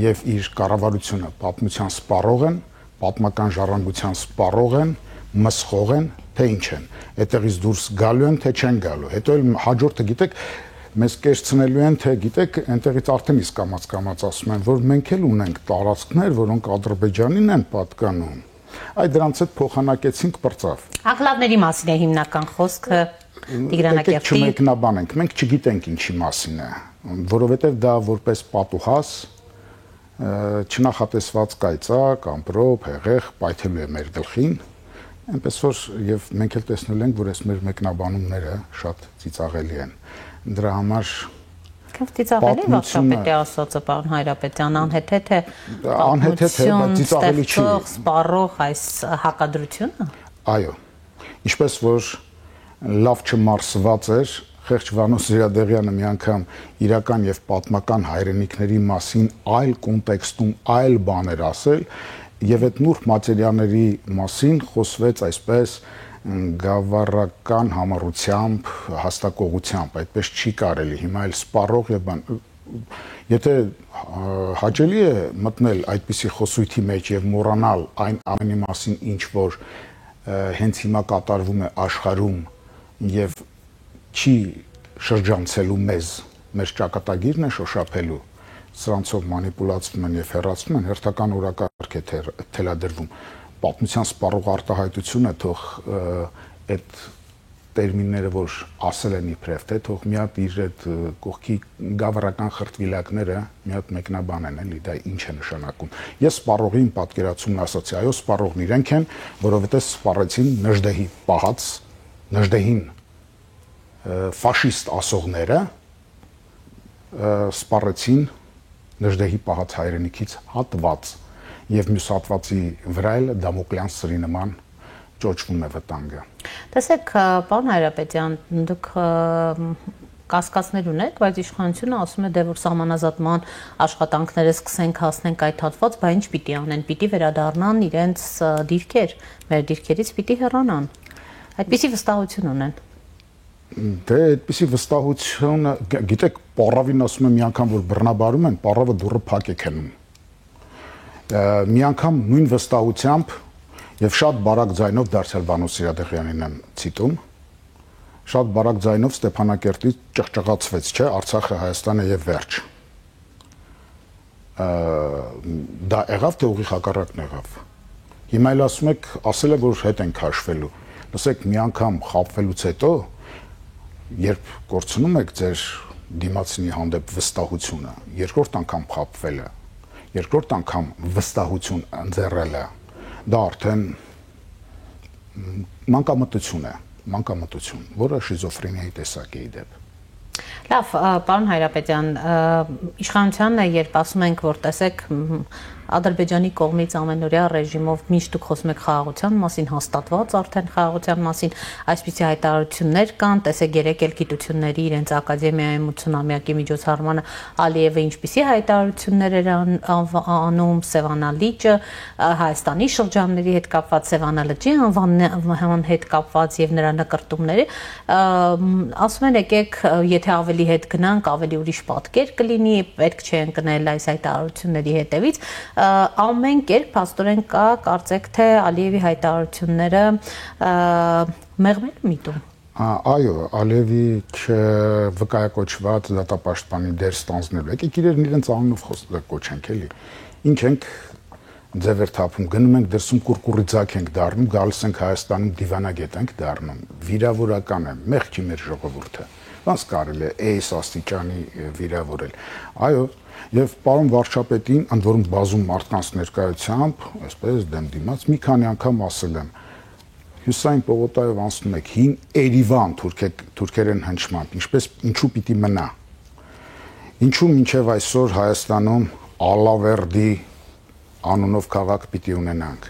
եւ իր կառավարությունը պատմության սպառող են, պատմական ժառանգության սպառող են, մսխող են, թե ինչ են, այդտեղից դուրս գալու են, թե չեն գալու, հետո էլ հաջորդը գիտեք մեզ կերցնելու են, թե գիտեք, այնտեղից արդեն իսկ կամաց ասում են, որ մենք էլ ունենք տարածքներ, որոնք Ադրբեջանին են պատկանում։ Այդ դրանց հետ փոխանակեցինք բրծավ։ Աղլավների մասին է հիմնական խոսքը Տիգրանակերտի։ Չմեկնաբանենք, մենք չգիտենք ինչի մասին է, որովհետև դա որպես պատուհաս չնախատեսված կայծակ, ամպրոպ, հեղեղ պայթելու է մեր գլխին, այնպես որ եւ մենք էլ տեսնել ենք, որ այս մեր մեկնաբանումները շատ ծիծաղելի են։ Դրա համար Ծիծաղելի վարչապետի ասածը, պարոն Հայրապետյան, անհեթեթ է պատմություն ստեղծող, սպառող այս հակադրությունը։ Այո, ինչպես որ լավ չմարսված էր Խեղճ Վանոս Զիրադեղյանը մի անգամ իրական եւ պատմական հայրենիքների մասին այլ կոնտեքստում այլ բաներ ասել եւ այդ նուրբ մատերիալների մասին խոսվեց այսպես գավառական համառությամբ, հաստակողությամբ, այդպես չի կարելի, հիմա էլ սպառող եւ բան, եթե հաճելի է մտնել այդպիսի խոսույթի մեջ եւ մոռանալ այն ամենի մասին, ինչ որ հենց հիմա կատարվում է աշխարհում եւ չի շրջանցելու մեզ, մեր ճակատագիրն է շոշափելու, սրանցով մանիպուլացվում են եւ հեռացվում են, հերթական օրակարգ է թելադրվում։ Պատմության սպառող արտահայտությունը թող այդ տերմինները, որ ասել են իբրև, թե թող մի հատ իր այդ կողքի գավառական խրտվիլակները մի հատ մեկնաբան են, էլի, դա ինչ է նշանակում։ Ես սպառողին պատկերացումն ասացի, այո, սպառողն իրենք են, որովհետեւ սպառեցին Նժդեհի պահած, Նժդեհին ֆաշիստ ասողները սպառեցին Նժդեհի պահած հայրենիքից հատված եւ մյուս հատվածի վրա էլ Դամոկլյան սրի նման ճոճվում է վտանգը։ Տեսեք, պարոն Հայրապետյան, դուք կասկածներ ունեք, բայց իշխանությունը ասում է դե որ սահմանազատման աշխատանքները սկսենք հասնենք այդ հատված, բա ինչ պիտի անեն, պիտի վերադառնան իրենց դիրքեր, մեր դիրքերից պիտի հեռանան։ Այդպիսի վստահություն ունեն։ Դե այդպիսի վստահությունը, գիտեք, պարավին ասում եմ մի անգամ որ բռնաբարում են, պարավը դուռը փակ է քնում։ Մի անգամ նույն վստահությամբ եւ շատ բարակ ձայնով դարձյալ Վանո Սիրադեղյանին են ցիտում, շատ բարակ ձայնով Ստեփանակերտից ճղճղացվեց, չէ, Արցախը Հայաստանը եւ վերջ։ Դա եղավ թե ուղիղ հակառակն եղավ։ Հիմա էլ ասում եք, ասել է որ հետ են քաշվելու։ Լսեք, մի անգամ խաբվելուց հետո, երբ կորցնում եք ձեր դիմացինի հանդեպ վստահությունը, երկրորդ անգամ խաբվելը, երկրորդ անգամ վստահություն ընձեռելը, դա արդեն մանկամտություն, որը շիզոֆրենիայի տեսակ է իդեպ։ Լավ, պարոն Հայրապետյան, իշխանությանն է, երբ ասում ենք, որ տեսեք Ադրբեջանի կողմից ամենօրյա ռեժիմով միշտ դուք խոսում եք խաղաղության մասին, հաստատված արդեն խաղաղության մասին, այսպիսի հայտարարություններ կան, տեսեք երեք էլ գիտությունների իրենց ակադեմիայում 80-ամյակի միջոցառմանը Ալիևը ինչպիսի հայտարարություններ էր անում, Սևանա լիճը, Հայաստանի շրջանների հետ կապված, Սևանա լճի անվան հետ կապված եւ նրա նկարտումները, ասում են եկեք, եթե ավելի հետ գնանք, ավելի ուրիշ պատկեր կլինի, պետք չէ ընկնել այս հայտարարությունների հետևից, ամեն կերպ փաստորեն կա, կարծեք թե Ալիևի հայտարարությունները մեղմել միտում։ Այո, Ալիևի չվկայակոչված դատապաշտպանի դեր ստանձնելու։ Եկեք իրեն իրենց անունով կոչենք, էլի։ Ինչ ենք ձևեր թափում, գնում ենք դրսում կուրկուրիձակ ենք դառնում, գալիս ենք Հայաստանում դիվանագետ ենք դառնում։ Վիրավորական է, մեղքի մեր ժողովուրդը։ Ոնց կարելի է այս աստիճանի վիրավորել։ Այո, եւ պարոն վարչապետին, ընդ որում բազում մարդկանց ներկայությամբ, այսպես դեմ դիմաց, մի քանի անգամ ասել եմ, Հյուսային Պողոտայով անցնում եք հին Երևան թուրքերեն հնչմամբ, ինչու պիտի մնա։ Ինչու մինչև այսօր Հայաստանում Ալավերդի անունով քաղաք պիտի ունենանք։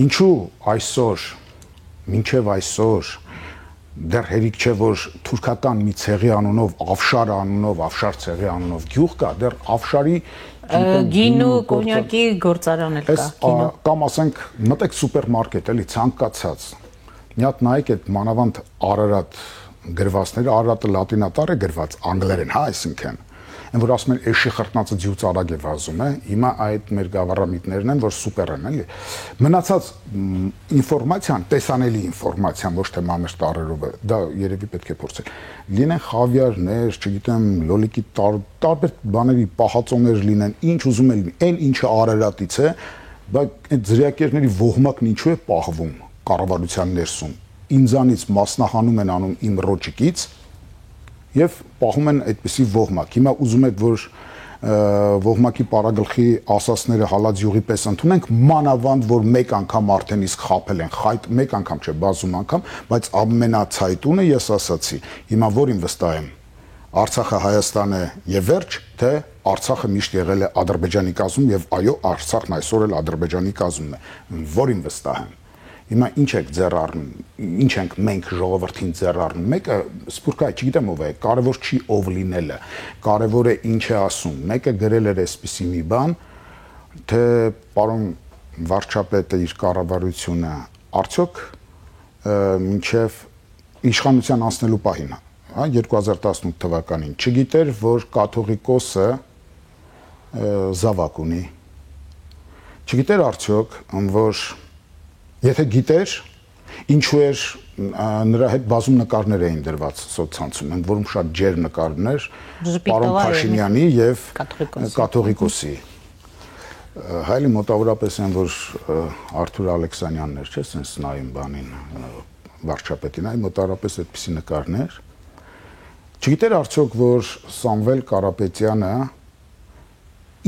Ինչու այսօր, մինչև այսօր դեռ հերիք չէ որ թուրքական մի ցեղի անունով, Ավշար ցեղի անունով գյուղ կա, դեռ Ավշարի գինու կոնյակի գործարան էլ կա, գինու։ Կամ ասենք մտեք սուպերմարկետ, էլի ցանկացած։ Մի հատ նայեք այդ մանավանդ Արարատ գրվածները, Արարատը լատինատար է գրված անգլերեն, հա, այսինքն Են որ ասում են էշի խրտնածը ձյուց արագ է վազում է, հիմա այդ մեր գավառամիտներն են, որ սուպեր են, էլի։ Մնացած ինֆորմացիան, տեսանելի ինֆորմացիան, ոչ թե մանր տարերով է, դա երևի պետք է փորձել։ Լինեն խավիարներ, չգիտեմ, լոլիկի տարբեր բաների պահածոներ լինեն, ինչ ուզում է լինի, այն ինչը Արարատից է, բայց այդ ձրիակերների ոհմակն ինչու է պահվում կառավարության ներսում։ Ինձանից մասնահանում են անում իմ ռոճիկից եւ պահում են այդպիսի ոհմակ։ Հիմա ուզում եք որ ոհմակի պարագլխի ասասները հալած յուղի պես ընդունենք, մանավանդ որ մեկ անգամ արդեն իսկ խափել են, խայտ մեկ անգամ չէ, բազում անգամ, բայց ամենացայտունը ես ասացի, հիմա որին վստահեմ։ Արցախը Հայաստան է եւ վերջ, թե Արցախը միշտ եղել է Ադրբեջանի կազմում եւ այո, Արցախն այսօր էլ Ադրբեջանի կազմում է։ Որին վստահեմ։ Հիմա ինչ եք ձեռ առնում, ինչ ենք մենք ժողովրդին ձեռ առնում։ Մեկը սփյուռքա, չգիտեմ ով է, կարևոր չի ով լինելը, կարևոր է ինչ է ասում։ Մեկը գրել էր այսպիսի մի բան, թե պարոն վարչապետը իր կառավարությունը արդյոք մինչև իշխանության անցնելու պահին, հա 2018 թվականին չգիտեր, որ կաթողիկոսը զավակ ունի։ Չգիտեր արդյոք, որ եթե գիտեր, ինչու էր նրա հետ բազում նկարներ էին դրված սոցցանցում, ընդ որում շատ ջեր նկարներ պարոն Փաշինյանի եւ կաթողիկոսի։ Հայլի մոտավորապես են, որ Արթուր Ալեքսանյանն էր, չէ՞, sense նայում բանին վարչապետին, այ մոտավորապես այդպիսի նկարներ։ Չգիտեր արդյոք, որ Սամվել Կարապետյանը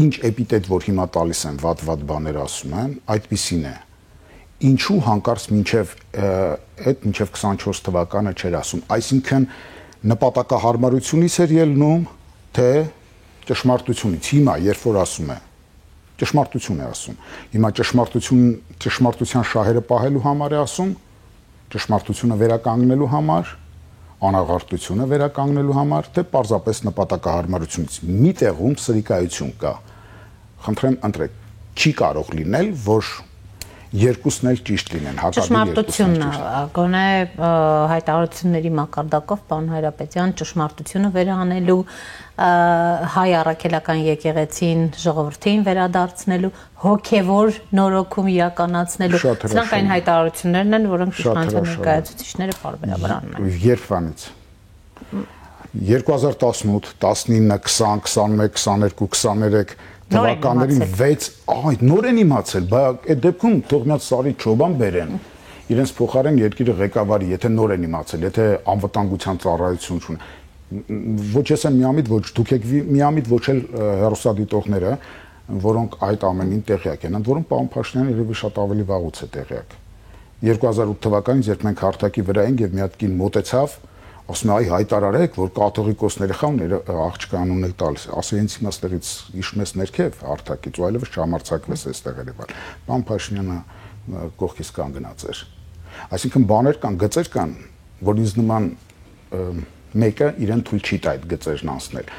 ինչ էպիտետ, որ հիմա տալիս են, վատ բաներ ասում են, այդպիսին է։ Ինչու հանկարծ մինչև 24 թվականը չէր ասում, այսինքն նպատակահարմարությունից էր ելնում, թե ճշմարտությունից, հիմա երբ որ ասում է, ճշմարտություն է ասում, հիմա ճշմարտության շահերը պահելու համար է ասում, ճշմարտությունը վերականգնելու համար, անաղարտությունը վերականգնելու համար, թե պարզապես նպատակահարմարությունից մի տեղում սրիկայություն կա, խնդրեմ ընտրեք, չի կարող լինել, որ երկուսն էլ ճիշտ լինեն, ճշմարտությունը, գոնե հայտարարությունների մակարդակով պարոն Հայրապետյան ճշմարտությունը վերանելու, հայ առաքելական եկեղեցին ժողովրդին վերադարձնելու, հոգևոր նորոգում իրականացնելու, սրանք այն հայտարարություններն են, որոնք իշխանության ներկայացուցիչները պարբերաբար անում են։ Երբանից 2018, 19, 20, 21, 22, 23 թվականներին 6 նոր են իմացել, բայց այդ դեպքում թող միած Սարի Չոբան բերեն իրենց փոխարեն երկիրը ղեկավարի, եթե նոր են իմացել, եթե անվտանգության ծառայություն չունեն, ոչ ես եմ միամիտ, ոչ դուք եք միամիտ, ոչ էլ հեռուստադիտողները, որոնք այդ ամենին տեղյակ են, ընդ որում պարոն Փաշինյանը երևի շատ ավելի վաղուց է տեղյակ։ 2008 թվականից, երբ մենք հարթակի վրա ենք եւ մի հատ կին մոտեցավ, ասում է, այ հայտարարեք, որ կաթողիկոսները խաղները աղջկան ունել տալիս, ասա ինձ հիմա ստեղից իշում ես ներքև հարթակից, ու այլևս չհամարձակվես այստեղ երևալ։ Պարոն Փաշինյանը կողքից կանգնած էր։ Այսինքն բաներ կան, գծեր կան, որ ինձ նման մեկը իրեն թույլ չի տա այդ գծերն անցնել։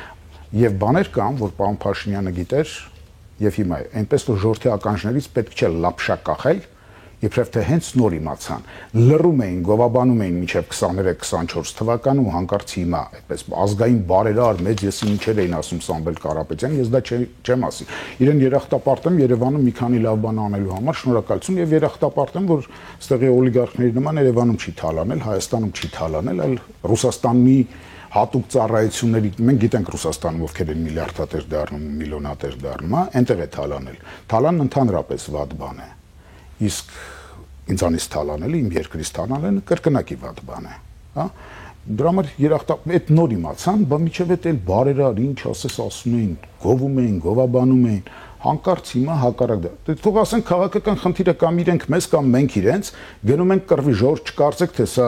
Եվ բաներ կան, որ պարոն Փաշինյանը գիտեր, եւ հիմա այնպես որ ժողովրդի ականջներից պետք չէ լապշա կախել, իբրև թե հենց նոր իմացան, լռում էին, գովաբանում էին մինչև 23-24 թվական ու հանկարծ հիմա, այդպես ազգային բարերար մեծ եսի ինչեր էին ասում Սամվել Կարապետյան, ես դա չեմ ասի։ Իրեն երախտապարտեմ Երևանում մի քանի լավ բան անելու համար, շնորհակալություն եւ երախտապարտեմ, որ ստեղի օլիգարխների նման Երևանում չի թալանել, Հայաստանում չի թալանել, այլ Ռուսաստանի հատուկ ծառայությունների, մենք գիտենք Ռուսաստանում ովքեր են միլիարդատեր դառնում, միլիոնատեր դառնում, հա, այնտեղ է թալանել։ Թալանն ընդհանրապես վատ բան է։ Իսկ ինձանից թալանելը, իմ երկրից թալանելը կրկնակի վատ բան է, հա։ Դրա համար այդ նոր իմացան, բա միջև էլ բարերար, ինչ ասես ասում էին, գովում էին, գովաբանում էին, հանկարծ հիմա հակառակ դա։ Թող ասենք քաղաքական խնդիրը կամ իրենք մեզ կամ մենք իրենց գնում ենք կռվի, ժողովուրդ չկարծեք, թե սա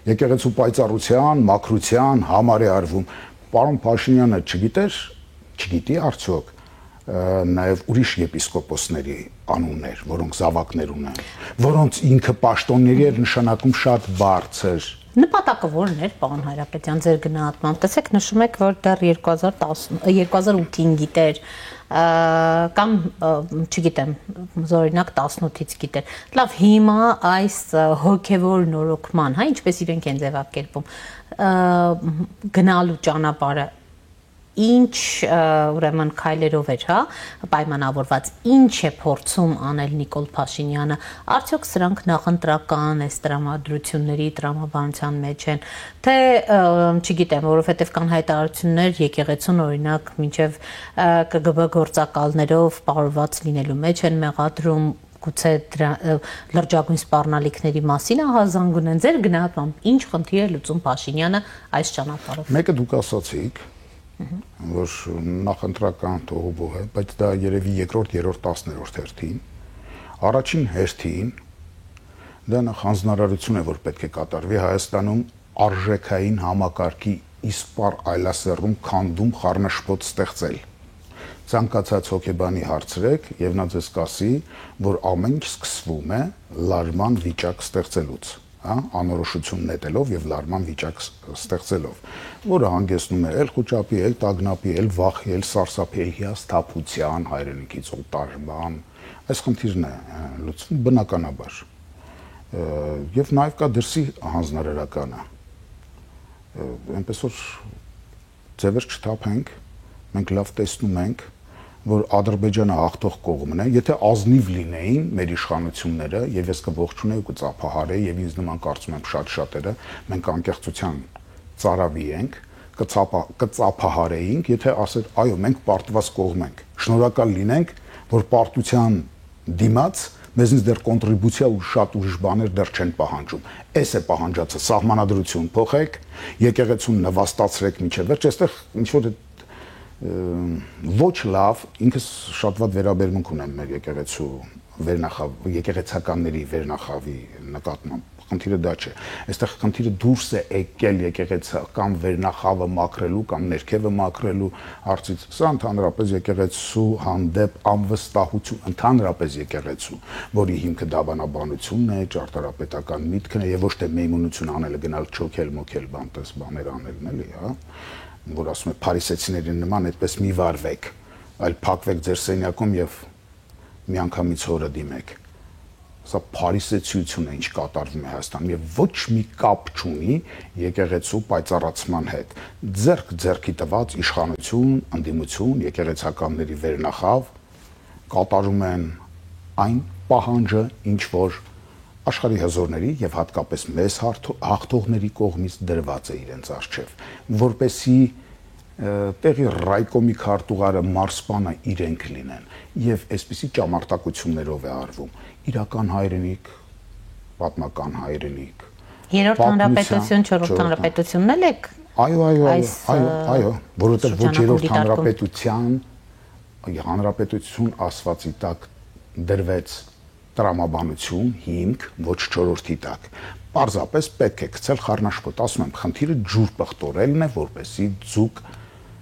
եկեղեցու պայծառության, մաքրության համար է արվում։ Պարոն Փաշինյանը չգիտի արդյոք նաև ուրիշ եպիսկոպոսների անուններ, որոնք զավակներ ունեն, որոնց ինքը պաշտոնների էր նշանակում շատ բարձր։ Նպատակը ո՞րն էր, պարոն Հայրապետյան, ձեր գնահատմամբ։ Տեսեք, նշում եք, որ դեռ 2008-ին գիտեր, կամ չգիտեմ, օրինակ 18-ից գիտեր։ Լավ, հիմա այս հոգևոր նորոգման, հա, ինչպես իրենք են ձևակերպում, գնալու ճանապարհը ինչ ուրեմն քայլերով էր, հա, պայմանավորված, ինչ է փորձում անել Նիկոլ Փաշինյանը, արդյոք սրանք նախընտրական այս տրամադրությունների տրամաբանության մեջ են, թե չգիտեմ, որովհետև կան հայտարարություններ եկեղեցուն օրինակ մինչև ԿԳԲ գործակալներով պարված լինելու մեջ են մեղադրում, գուցե լրջագույն սպառնալիքների մասին ահազանգ ունեն, ձեր գնահատմամբ ինչ խնդիր է լուծում Փաշինյանը այս ճանապարհով։ Մեկը դուք ասացիք, որ նախընտրական տողոբող է, բայց դա երևի երկրորդ, երրորդ, 10-րդ հերթին, առաջին հերթին դա նախ հանձնարարություն է, որ պետք է կատարվի Հայաստանում արժեքային համակարգի իսպառ այլասեռում քանդում խառնաշփոթ ստեղծել։ Ցանկացած հոգեբանի հարցրեք եւ նա ձեզ կասի, որ ամեն ինչ սկսվում է լարման վիճակ ստեղծելուց, հա, անորոշություն նետելով եւ լարման վիճակ ստեղծելով, որը հանգեցնում է էլ խոճապի, էլ տագնապի, էլ վախի, էլ սարսափի, էլ հիասթափության, հայրենիքից օտարման, այս խնդիրն է լուծվում բնականաբար։ Եվ նաեւ կա դրսի հանձնարարականը։ Այնպես որ ձևեր չթափենք, մենք լավ տեսնում ենք, որ Ադրբեջանը հաղթող կողմն է, եթե ազնիվ լինեին մեր իշխանությունները, եւ ես կողջունեի ու կծափահարեի եւ ինձ նման կարծում եմ շատ-շատերը, մենք անկեղծության ծարավի ենք, կծափահարեինք, եթե ասեր, այո, մենք պարտված կողմ ենք։ Շնորհակալ լինենք, որ պարտության դիմաց մեզնից դեռ կոնտրիբուցիա ու շատ ուրիշ բաներ դեռ չեն պահանջում։ Էս է պահանջածը, սահմանադրություն փոխեք, եկեղեցուն նվաստացրեք միջև վերջ, այստեղ ինչ որ ոչ լավ, ինքս շատ վատ վերաբերմունք ունեմ մեր եկեղեցու եկեղեցականների վերնախավի նկատմամբ։ Խնդիրը դա չէ։ Այստեղ խնդիրը դուրս է եկել եկեղեցական վերնախավը մաքրելու կամ ներքևը մաքրելու հարցից։ Սա ընդհանրապես եկեղեցու հանդեպ անվստահություն, ընդհանրապես եկեղեցու, որի հիմքը դավանաբանությունն է, ճարտարապետական միտքն է եւ ոչ թե մեյմունություն անելը, գնալ չոքել, մոքել, բանտես բաներ անելն էլի, հա, որ ասում է փարիսեցիների նման այդպես մի վարվեք, այլ փակվեք ձեր սենյակում եւ միանգամից հորը դիմեք։ Սա փարիսեցիություն է, ինչ կատարվում է Հայաստանում եւ ոչ մի կապ չունի եկեղեցու պայծառացման հետ։ Ձեռքի տված իշխանություն, ընդդիմություն, եկեղեցականների վերնախավ կատարում են այն պահանջը, ինչ որ աշխարհի հզորների եւ հատկապես մեզ հաղթողների կողմից դրված է իրենց արժեվ, որպեսի տեղի ռայկոմի քարտուղարը մարսպանը իրենք լինեն եւ այսպիսի ճամարտակություններով է արվում իրական հայրենիք, պատմական հայրենիք, երրորդ հանրապետություն, չորրորդ հանրապետությունն էլ եք։ Այո, որովհետեւ ոչ երրորդ հանրապետություն ասվածի տակ դրվեց տրամաբանություն, հիմք, ոչ չորրորդի տակ։ Պարզապես պետք է գցել խառնաշփոթ, ասում եմ, խնդիրը ջուր պղտորելն է, որպեսի ձուկ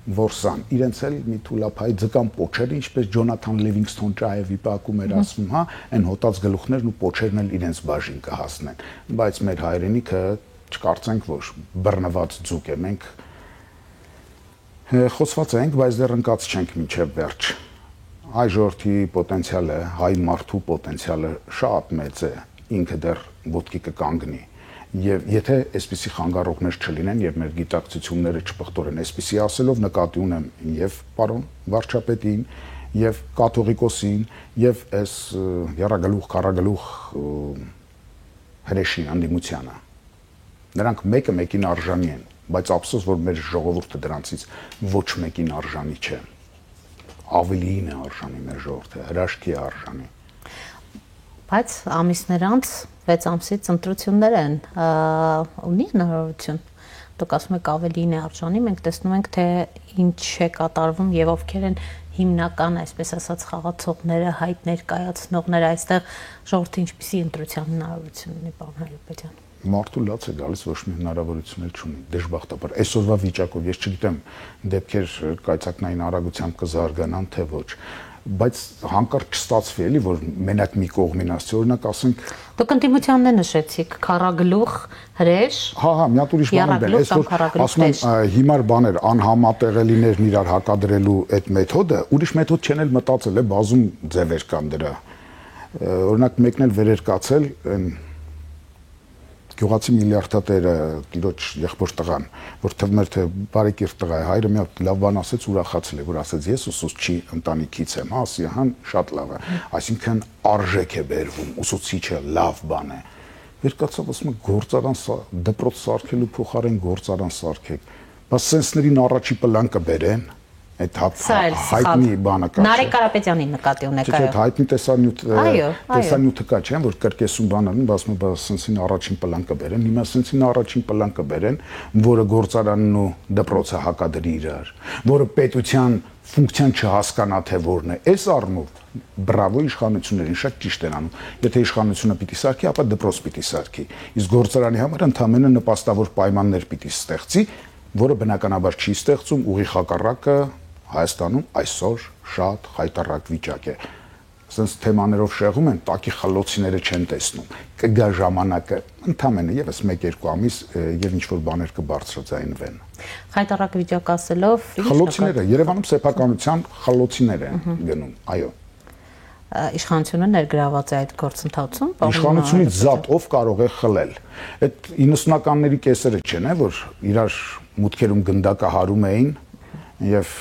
որսան։ Իրենց էլ մի թուլափայ ձկան պոչերը, ինչպես Ջոնաթան Լևինգսթոն Ճայևի պակում էր ասում, հա, այն հոտած գլուխներն ու պոչերն էլ իրենց բաժին կհասնեն։ Բայց մեր հայրենիքը չկարծենք, որ բռնված ձուկ է։ Մենք խոսված ենք, բայց դեռ ընկած չենք մինչև վերջ։ Հայ ժողովրդի պոտենցիալը, հայ մարդու պոտենցիալը շատ մեծ է, ինքը դեռ ոտքի կկանգնի։ Եվ եթե այսպիսի խանգարողներ չլինեն եւ մեր գիտակցությունները չպղտորեն, այսպիսի ասելով նկատի ունեմ եւ պարոն վարչապետին, եւ կաթողիկոսին, եւ այս երագլուխ, քարագլուխ հրեշին անդիմությանը։ Նրանք մեկը մեկին արժանի են, բայց ափսոս, որ մեր ժողովուրդը դրանցից ոչ մեկին արժանի չէ։ Ավելին է արժանի մեր ժողովուրդը, հրաշքի է արժանի։ Բայց ամիսներ անց 6 ամսից ընտրություններ են, ունի հնարավորություն։ Դուք ասում եք ավելին է արժանի, մենք տեսնում ենք, թե ինչ է կատարվում եւ ովքեր են հիմնական, այսպես ասած, խաղացողները, հայտ ներկայացնողները, այստեղ ժողովրդը ինչպիսի ընտրության հնարավորություն ունի, պարոն Հայրապետյան։ Մարդու լաց է գալիս, ոչ մի հնարավորություն էլ չունի, դժբախտաբար։ Այսօրվա վիճակով ես չգիտեմ, դեպքեր կայծակնային արագությամբ կզարգանան, թե ոչ, բայց հանկարծ չստացվի էլի, որ մենակ մի կողմին ասի, օրինակ ասենք Դուք ընդդիմությանն նշեցիք, քարագլուխ, հրեշ։ Հա, մի հատ ուրիշ բան բերել, այսօր ասում են հիմար բաներ, անհամատեղելիներն իրար հակադրելու այդ մեթոդը, ուրիշ մեթոդ չեն էլ մտածել է, բազում ձևեր կան դրա։ Օրինակ մեկն էլ վերերկացել գյուղացի միլիարդատերը տիրոջ եղբոր տղան, որ թվում էր թե բարեկիր տղա է, հայրը մի հատ լավ բան ասեց, ուրախացել է, որ ասեց ես ուսուցչի ընտանիքից եմ, հա, ասի, հա, շատ լավ է, այսինքն արժեք է բերվում, ուսուցիչը լավ բան է։ Վերկացավ ասում է գործարան դպրոց սարքելու փոխարեն գործարան սարքեք, բայց սենսներին առաջի պլան կբերեն, այդ հայտնի բանը կա։ Նարեկ Կարապետյանի նկատի ունեք, այո։ Այդ հայտնի տեսանյութը կա, չէ՞, որ կրկեսում բանալն, ասում է, սենսին առաջին պլան կբերեն, հիմա սենսին առաջին պլան կբերեն, որը գործարանն ու դպրոցը հակադրի իրար, որը պետության ֆունկցիան չհասկանա թե որն է։ Այս առումով բրավո իշխանություններին շատ ճիշտ են անում։ Եթե իշխանությունը պիտի սարքի, ապա դպրոց պիտի սարքի։ Իսկ գործարանի համար ընդհանրապես նպաստավոր պայմաններ պիտի ստեղծի, որը բնականաբար չի ստեղծում, ուղիղ հակառակը Հայաստանում այսօր շատ խայտառակ վիճակ է։ Սենց թեմաներով շեղում են, տակի խլոցիները չեն տեսնում։ Կգա ժամանակը, ընդամենը եւս 1-2 ամիս եւ ինչ որ բաներ կբարձրաձայնվեն։ Խայտառակ վիճակ ասելով, խլոցիները Երևանում սեփականության խլոցիներ են գնում, այո։ Իշխանությունը ներգրաված է այդ գործընթացում։ Իշխանությունից զատ ով կարող է խլել։ Այդ 90-ականների կեսերը չեն, որ իրար մուտքերում գնդակահարում էին եւ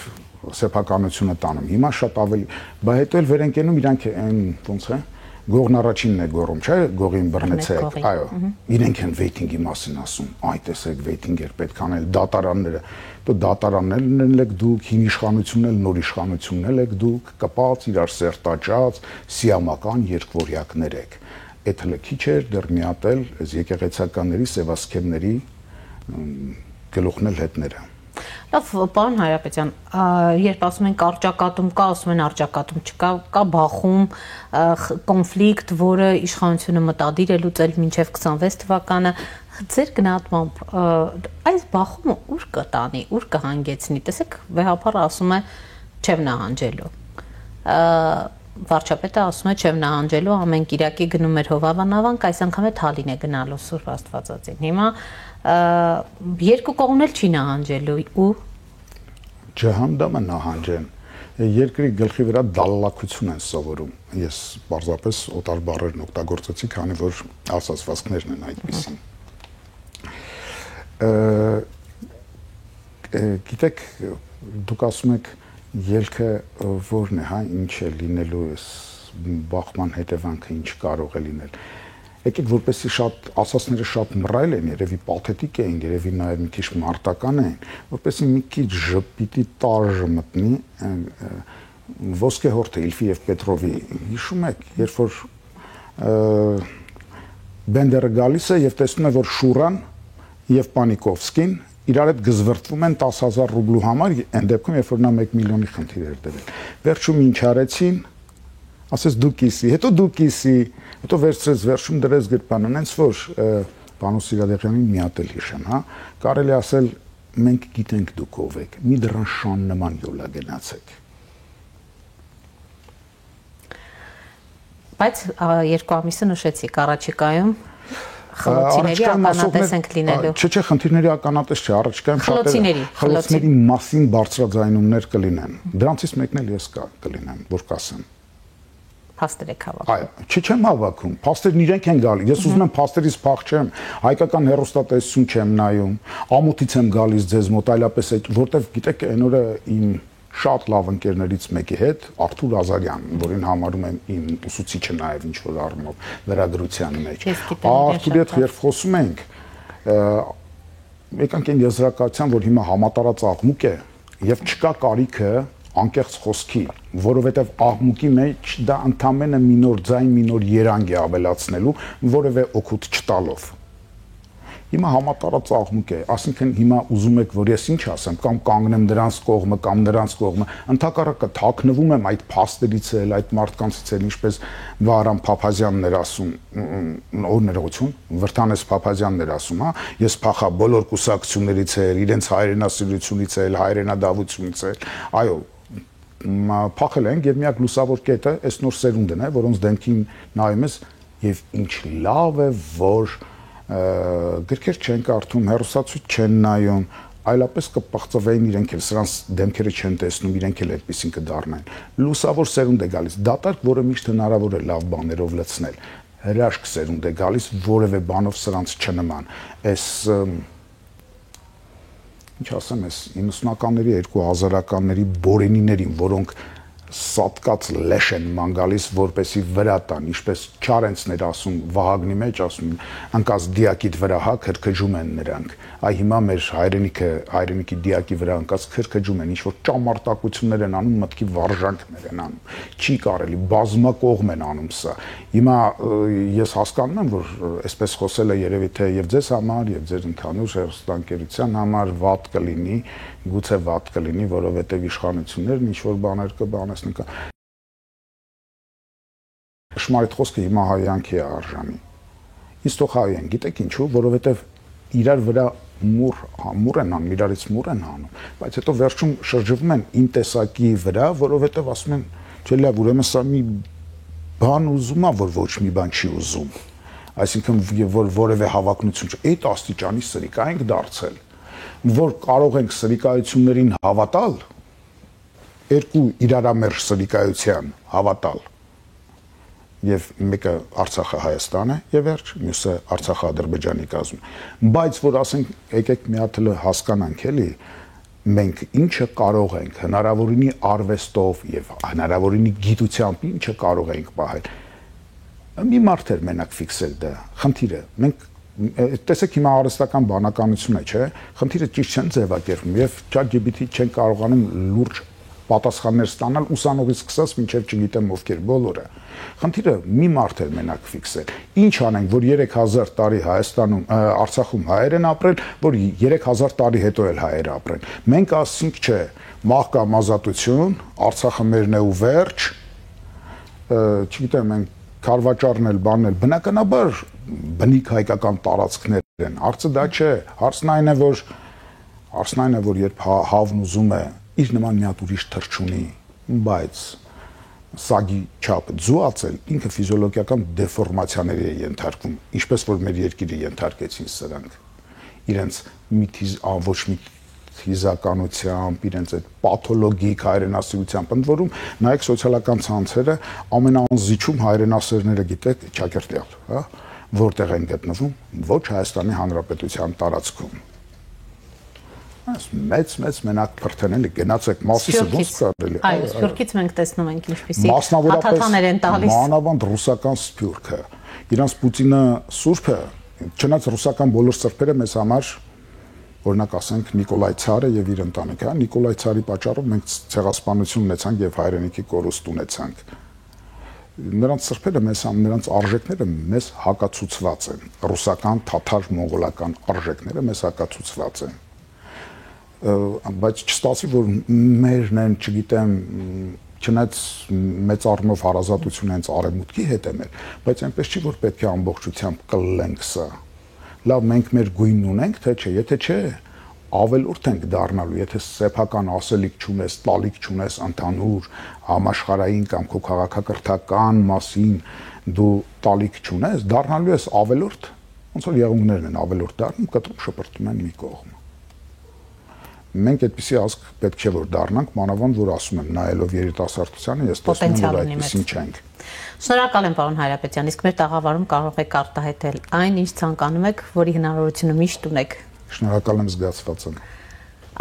սեփականությունը տանում։ Հիմա շատ ավելի, բայց հետո էլ վեր են կենում իրանք այն ոնց է գողն առաջինն է գոռում, չէ՞, գողին բռնեցեք, այո, իրենք են վեյթինգի մասին ասում, այ տեսեք վեյթինգեր պետք անել, դատարանները, դու դատարաններն եք դուք, հին իշխանությունն էլ, նոր իշխանությունն էլ եք դուք, կպած, իրար սերտաճած, սիամական երկվորյակներ եք։ Այդ հələ քիչ էր, դեռ մի հատ էլ այս եկեղեցականների, սևասքերների գլուխն էլ հետները։ Լավ, պարոն Հայրապետյան, երբ ասում ենք արճակատում կա, ասում են արճակատում չկա, կա բախում, կոնֆլիկտ, որը իշխանությունը մտադիր է լուծել մինչև 26 թվականը, ձեր գնահատմամբ այս բախումը ուր կտանի, ուր կհանգեցնի, տեսեք, վեհապարը ասում է չեմ նահանջելու, վարչապետը ասում է չեմ նահանջելու, ամեն կիրակի գնում էր Հովհաննավանք, այս անգամ է Թալին է գնալու Սուրբ Աստվածածին, հիմա երկու կողմն էլ չի նահանջելու ու ջհանդամը նահանջեն երկրի գլխի վրա դալլակություն են սովորում ես պարզապես օտար բառերն օգտագործեցի քանի որ ասացվածքներն են այդպիսին գիտեք դուք ասում եք ելքը որն է հա ինչ է լինելու այս բախման հետևանքը ինչ կարող է լինել եկեք որպեսի շատ ասածները շատ մռայլ են, երևի պաթետիկ են, երևի նաև մի քիչ մարտական են, որպեսի մի քիչ ժպիտի տարժը մտնի ոսկեհորտը Իլֆի եւ Պետրովի հիշում եք, երբ որ Բենդերը գալիս է եւ տեսնում է, որ Շուրան եւ Պանիկովսկին իրար հետ գզվրտվում են 10,000 ռուբլու համար, այն դեպքում երբ որ նա 1 միլիոնի խնդիր էր տվել։ Վերջում ինչ արեցին, ասես դու կիսի, հետո դու կիսի, հետո վերցրեց վերջում դրեց գրպանն, հենց որ Պանո Սիրադեղյանին մի հատ էլ հիշեմ, հա, կարելի ասել մենք գիտենք դուք ով եք, մի դրան շան նման յոլա գնացեք։ Բայց երկու ամիսը նշեցիք առաջիկայում խլոցիների ականատես ենք լինելու։ Չէ, խնդիրների ականատես չէ, առաջիկայում խլոցների մասին բարձրաձայնումներ կլինեն։ Դրանցից մեկն էլ ես կլինեմ, որ կասեմ։ Փաստեր եք հավաքում։ Այո, չեմ հավաքում։ Փաստերն իրենք են գալի։ Ես ուզում եմ փաստերից փախ չեմ, հայկական հեռուստատեսություն չեմ նայում, ամոթից եմ գալիս ձեզ մոտ, այլապես այդ որտեվ գիտեք, այն օրը իմ շատ լավ ընկերներից մեկի հետ Արթուր Ազարյան, որին համարում եմ իմ ուսուցիչը նաև ինչ որ առումով լրագրության մեջ։ Արթուրի հետ երբ խոսում ենք, եկանք այն եզրակացության, որ հիմա համատարած աղմուկ է եւ չկա կարիքը անկեղծ խոսքի, որովհետև աղմուկի մեջ դա ընդամենը մի նոր ձայն, մի նոր երանգ է ավելացնելու, որևէ օգուտ չտալով։ Հիմա համատարած աղմուկ է, ասինքն հիմա ուզում եք, որ ես ինչ ասեմ, կամ կանգնեմ դրանց կողմը, կամ նրանց կողմը, ընդհակառակը թաքնվում եմ այդ փաստերից էլ, այդ մարդկանցից էլ, ինչպես Վահրամ Փափազյանն էր ասում, օր ներողություն, Վրթանես Փափազյանն էր ասում, հա, ես փախա բոլոր կուսակցություններից էլ, իրենց հայրենասիրությունից էլ, հայրենադավությունից էլ, այո, փախել ենք եւ միակ լուսավոր կետը այս նոր սերունդն է, որոնց դեմքին նայում ես եւ ինչ լավ է, որ գրքեր չեն կարդում, հեռուստացույց չեն նայում, այլապես կպղծվեին իրենք էլ, սրանց դեմքերը չեն տեսնում, իրենք էլ այդպեսին կդառնային։ Լուսավոր սերունդ է գալիս, դատարկ, որը միշտ հնարավոր է լավ բաներով լցնել, հրաշք սերունդ է գալիս, որևէ բանով սրանց չնման։ Այս ինչ ասեմ, այս 90-ականների, 2000-ականների բորենիներին, որոնք սատկած լեշ են ման գալիս, որպեսի վրա տան, ինչպես Չարենցն էր ասում Վահագնի մեջ, ասում ընկած դիակիդ վրա հա քրքջում են նրանք, այ հիմա մեր հայրենիքի դիակի վրա ընկած քրքջում են, ինչ-որ ճամարտակություններ են անում, մտքի վարժանքներ են անում, չի կարելի, բազմակողմ են անում սա, հիմա ես հասկանում եմ, որ այսպես խոսելը երևի թե եւ ձեզ համար, եւ ձեր ընդհանուր հեռուստաընկերության համար վատ կլինի, գուցե վատ կլինի, որովհետեւ իշխանություններն ինչ-որ բաներ կբանեսնեն Շմարիտ խոսքը հիմա հայանքի է արժանի։ Ինձ թող հայեն, գիտեք ինչու, որովհետև իրար վրա մուր են անում, իրարից մուր են անում, բայց հետո վերջում շրջվում են իմ տեսակի վրա, որովհետև ասում են, չէ լավ, ուրեմն սա մի բան ուզում է, որ ոչ մի բան չի ուզում։ Այսինքն որ որևէ հավակնություն չէ, այդ աստիճանի սրիկա ենք դարձել, որ կարող ենք սրիկայություններին հավատալ, երկու իրարամերժ սրիկայության հավատալ եւ մեկը Արցախը Հայաստան է եւ վերջ, մյուսը Արցախը Ադրբեջանի կազմում։ Բայց որ ասենք եկեք մի հատ հասկանանք էլի, մենք ինչը կարող ենք հնարավորինի արվեստով եւ հնարավորինի գիտությամբ ինչը կարող ենք պահել։ Մի մարդ էր մենակ ֆիքսել դա։ Խնդիրը մենք տեսեք հիմա արհեստական բանականություն է, չէ՞։ Խնդիրը ճիշտ չեն ձևակերպում եւ ChatGPT չեն կարողանում լուրջ պատասխաններ ստանալ ուսանողից սկսած մինչև չգիտեմ ովքեր բոլորը։ Խնդիրը մի մարդ էր մենակ ֆիքսել։ Ինչ անենք, որ 3000 տարի Հայաստանում, Արցախում հայեր են ապրել, որ 3000 տարի հետո էլ հայեր ապրեն։ Մենք ասենք չէ, մահ կամ ազատություն, Արցախը մերն է ու վերջ, չգիտեմ, մենք քարվաճարն էլ բանն էլ բնականաբար բնիկ հայկական տարածքներ են։ Հարցը դա չէ, հարցն այն է, որ երբ հավն ուզում է իր նման մի հատ ուրիշ թռչունի, բայց սագի չափը ձուացել, ինքը ֆիզիոլոգիական դեֆորմացիաների է ենթարկվում, ինչպես որ մեր երկիրը ենթարկեցին սրանք, իրենց ոչ մի թիզականությամբ, իրենց այդ պաթոլոգիկ հայրենասիրությամբ, ընդ որում նայեք սոցիալական ցանցերը, ամենաանզիջում հայրենասերները գիտեք Ճակերտյալ, հա, որտեղ են գտնվում, ոչ Հայաստանի Հանրապետության տարածքում։ Մեծ մենակ փրթենել գնացեք մասիսը ոնց կարելի։ Այո, Սփյուռքից մենք տեսնում ենք ինչպիսի հաթաթաներ են տալիս։ Մանավանդ ռուսական Սփյուռքը, իրանց Պուտինը սուրբը, չնայած ռուսական բոլոր սրբերը մեզ համար, օրինակ ասենք Նիկոլայ Ցարը եւ իր ընտանիքը, Նիկոլայ Ցարի պատճառով մենք ցեղասպանություն ունեցանք եւ հայրենիքի կորուստ ունեցանք։ Նրանց սրբերը նրանց արժեքները մեզ հակացուցված են, ռուսական, թաթար, մոնղոլական արժեքները մեզ հակացուցված են։ Բայց չստացի, որ մերն են, չգիտեմ, չնայած մեծ առումով հարազատություն հենց արևմուտքի հետ է մեր, բայց այնպես չի, որ պետք է ամբողջությամբ կլենք սա։ Լավ, մենք մեր գույնն ունենք, թե չէ, եթե չէ, ավելորդ ենք դառնալու, եթե սեփական ասելիք չունես, տալիք չունես ընդհանուր համաշխարհային կամ քո քաղաքակրթական մասին դու տալիք չունես, դառնալու ես ավելորդ, ոնց որ եղունգներն են ավելորդ դառնում, կտրում շպրտում են մի կողմ։ Մենք այդպիսի ազգ պետք չէ որ դառնանք, մանավանդ որ ասում եմ, նայելով երիտասարդությանը, ես տեսնում եմ, որ այդպեսին չենք։ Շնորհակալ եմ պարոն Հայրապետյան, իսկ մեր տաղավարում կարող եք արտահայտել այն, ինչ ցանկանում եք, որի հնարավորությունը միշտ ունեք։ Շնորհակալ եմ, զգացված եմ։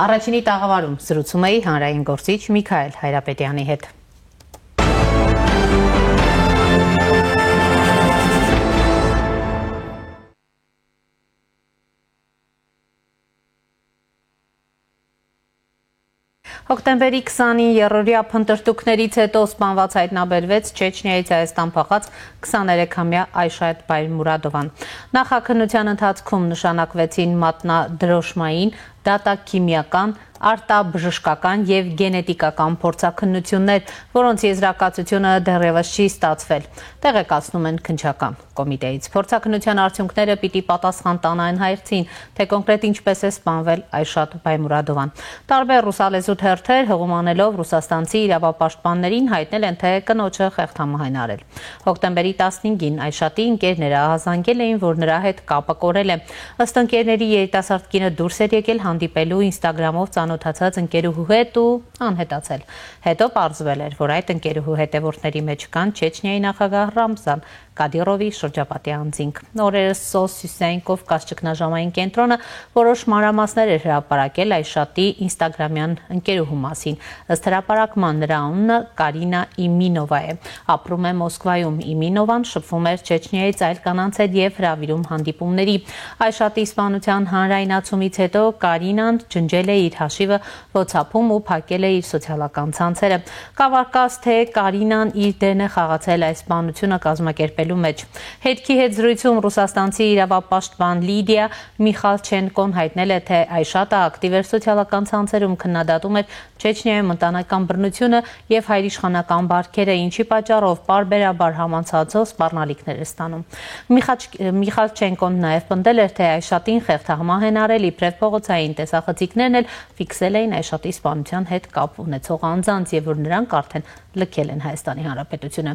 Առաջինի տաղավարում զրուցում էի հանրային գործիչ Միքայել Հայրապետյանի հետ։ Հոկտեմբերի 20-ի երրորդյա փնտրտուքներից հետո սպանված հայտնաբերվեց Չեչնիայից Հայաստան փախած 23-ամյա Այշայեթ Բայմուրադովան։ Նախաքննության ընթացքում նշանակվեցին մատնադրոշմային, դատաքիմիական, արտաբժշկական եւ գենետիկական փորձաքննություններ, որոնց եզրակացությունը դեռևս չի ստացվել, տեղեկացնում են քննչական կոմիտեից։ Փորձաքննության արդյունքները պիտի պատասխան տան այն հայրցին, թե կոնկրետ ինչպես է սպանվել Այշաթ Բայմուրադովան։ Տարբեր ռուսալեզու թերթեր հղումանելով ռուսաստանցի իրավապաշտպաններին հայտնել են, թե կնոջը խեղդամահ արել։ Հոկտեմբերի 15-ին Այշաթի ընկերները ահազանգել էին, որ նրա հետ կապը կորել է։ Ըստ ընկերների երիտասարդ կինը դուրս էր եկել հանդիպելու Instagram-ով ծանոթացած ընկերուհու հետ ու անհետացել։ Հետո պարզվել էր, որ այդ ընկերուհու հետևորդների մեջ կան Չեչնիայի նախագահ Ռամզան Կադիրովի շրջապատի անձինք։ Օրերս Սոսյուսային Կովկաս ճգնաժամային կենտրոնը որոշ մանրամասներ էր հրապարակել Այշաթի ինստագրամյան ընկերուհու մասին։ Ըստ հրապարակման նրա անունը Կարինա Իմինովա է։ Ապրում է Մոսկվայում։ Իմինովան շփվում էր Չեչնիայից այլ կանանց հետ եւ հրավիրում հանդիպումների։ Այշաթի սպանության հանրայնացումից հետո Կարինան ջնջել է իր հաշիվը WhatsApp-ում ու փակել է իր սոցիալական ցանցերը։ Կավարկած թե Կարինան իր դերն է խաղացել այս սպանությունը կազմակերպելու մեջ։ Հետքի հետ զրույցում ռուսաստանցի իրավապաշտպան Լիդիա Միխալչենկոն հայտնել է, թե Այշաթը ակտիվ էր սոցիալական ցանցերում քննադատում էր Չեչնիայում ընտանեկան բռնությունը եւ հայրիշխանական բարքերը, ինչի պատճառով պարբերաբար համանցածով սպառնալիքներ է ստանում։ Միխալչենկոն նաեւ պնդել էր, թե Այշաթին խեղդամահ են արել, իբրև փողոցային տեսախցիկներն էլ ֆիքսել էին Այշաթի սպանության հետ կապ ունեցող անձանց եւ որ նրանք արդեն լքել են Հայաստանի Հանրապետությունը։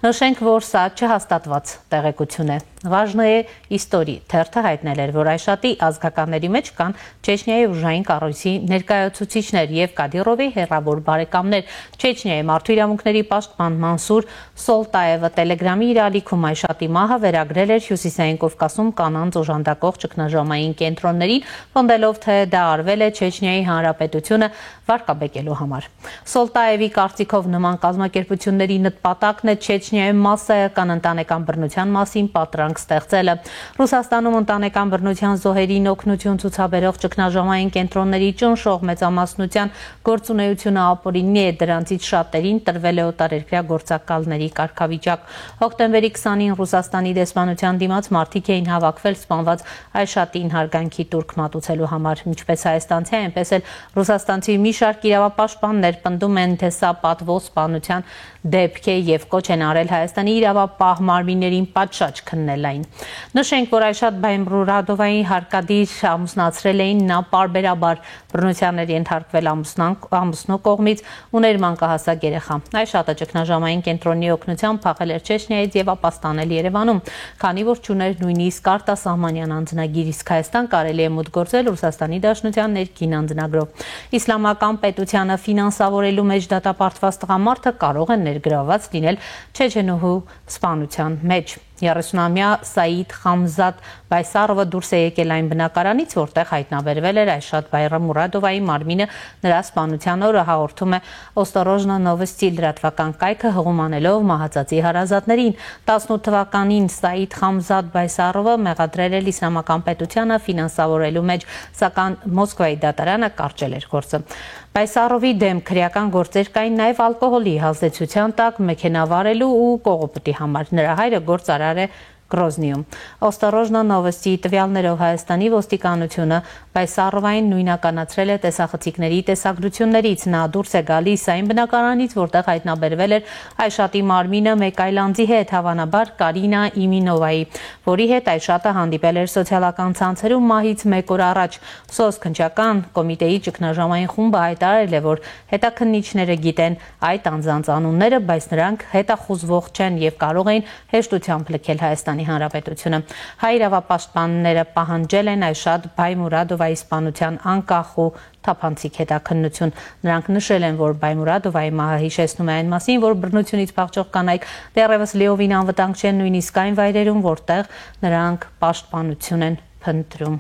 Նշենք, որ սա չհաստատ հաստատված տեղեկություն է։ Վաժնոյե Իստորի թերթը հայտնել էր, որ Այշատի ազգականների մեջ կան Չեչնիայի ուժային կառույցի ներկայացուցիչներ եւ Կադիրովի հեռավոր բարեկամներ։ Չեչնիայի մարդու իրավունքների պաշտպան Մանսուր Սոլտաևը Տելեգրամի իր ալիքում Այշատի մահը վերագրել էր Հյուսիսային Կովկասում կանանց օժանդակող ճգնաժամային կենտրոններին, պնդելով, թե դա արվել է Չեչնիայի հանրապետությունը վարկաբեկելու համար։ Սոլտաևի կարծիքով նման կազմակերպությունների նպատակն է Չեչնիայում մասսայական ընտանեկան բռնության մասին պատրանք ստեղծելը։ Ռուսաստանում ընտանեկան բռնության զոհերին օգնություն ցուցաբերող ճգնաժամային կենտրոնների ճնշող մեծամասնության գործունեությունը ապօրինի է, դրանցից շատերին տրվել է օտարերկրյա գործակալների կարգավիճակ։ Հոկտեմբերի 20-ին Ռուսաստանի դեսպանության դիմաց մարդիկ էին հավաքվել սպանված Այշատին հարգանքի տուրք մատուցելու համար։ Ինչպես հայաստանցի, այնպես էլ ռուսաստանցի մի շարք իրավապաշտպաններ պնդում են, թե սա պատվո սպանության դեպք է եւ կոչ են արել Հայաստանի իրավապահ մարմիններին պատշաճ քննել այն։ Նշենք, որ Այշատ Բայմրուրադովայի հարկադիր ամուսնացրել էին, նա պարբերաբար բռնությաններ ենթարկվել ամուսնու կողմից, ուներ մանկահասակ երեխա։ Այշատը ճգնաժամային կենտրոնի օգնությամբ փախել էր Չեչնիայից եւ ապաստանել Երևանում, քանի որ չուներ նույնիսկ արտասահմանյան անձնագիր, իսկ Հայաստան կարելի է մուտք գործել Ռուսաստանի Դաշնության ներքին անձնագրով։ Իսլամական պետությանը ֆինանսավորելու մեջ դատապարտված տղամարդը կարող է ներգրավված լինել չեչենուհու սպանության մեջ։ 30-ամյա Սաիդ Խամզադ Բայսարովը դուրս է եկել այն բնակարանից, որտեղ հայտնաբերվել էր Այշատ Բայրամուրադովայի մարմինը, նրա սպանության օրը հաղորդում է Օստորոժնա Նովոստի լրատվական կայքը, հղումանելով մահացածի հարազատներին։ 18 թվականին Սաիդ Խամզադ Բայսարովը մեղադրել էր իսլամական պետությանը ֆինանսավորելու մեջ, սակայն Մոսկվայի դատարանը կարճել էր գործը։ Բայսարովի դեմ քրեական գործեր կային նաև ալկոհոլի ազդեցության տակ մեքենա վարելու ու կողոպտի համար։ Նրա հայրը գործարար է Գրոզնիում։ Օստորոժնա Նովոստի տվյալներով Հայաստանի ոստիկանությունը Բայսարովային նույնականացրել է տեսախցիկների տեսագրություններից։ Նա դուրս է գալիս այն բնակարանից, որտեղ հայտնաբերվել էր Այշատի մարմինը մեկ այլ անձի հետ, հավանաբար Կարինա Իմինովայի, որի հետ Այշատը հանդիպել էր սոցիալական ցանցերում մահից մեկ օր առաջ։ SOS քննչական կոմիտեի ճգնաժամային խումբը հայտարարել է, որ հետաքննիչները գիտեն այդ անձանց անունները, բայց նրանք հետախուզվող չեն եւ կարող էին հեշտությամբ լքել Հայաստանի Հանրապետությունը։ Հայ իրավապաշտպանները պահանջել են Այշատ Բայմուրադովայի սպանության անկախ ու թափանցիկ հետաքննություն։ Նրանք նշել են, որ Բայմուրադովայի մահը հիշեցնում է այն մասին, որ բռնությունից փախչող կանայք դեռևս լիովին անվտանգ չեն նույնիսկ այն վայրերում, որտեղ նրանք պաշտպանություն են փնտրում։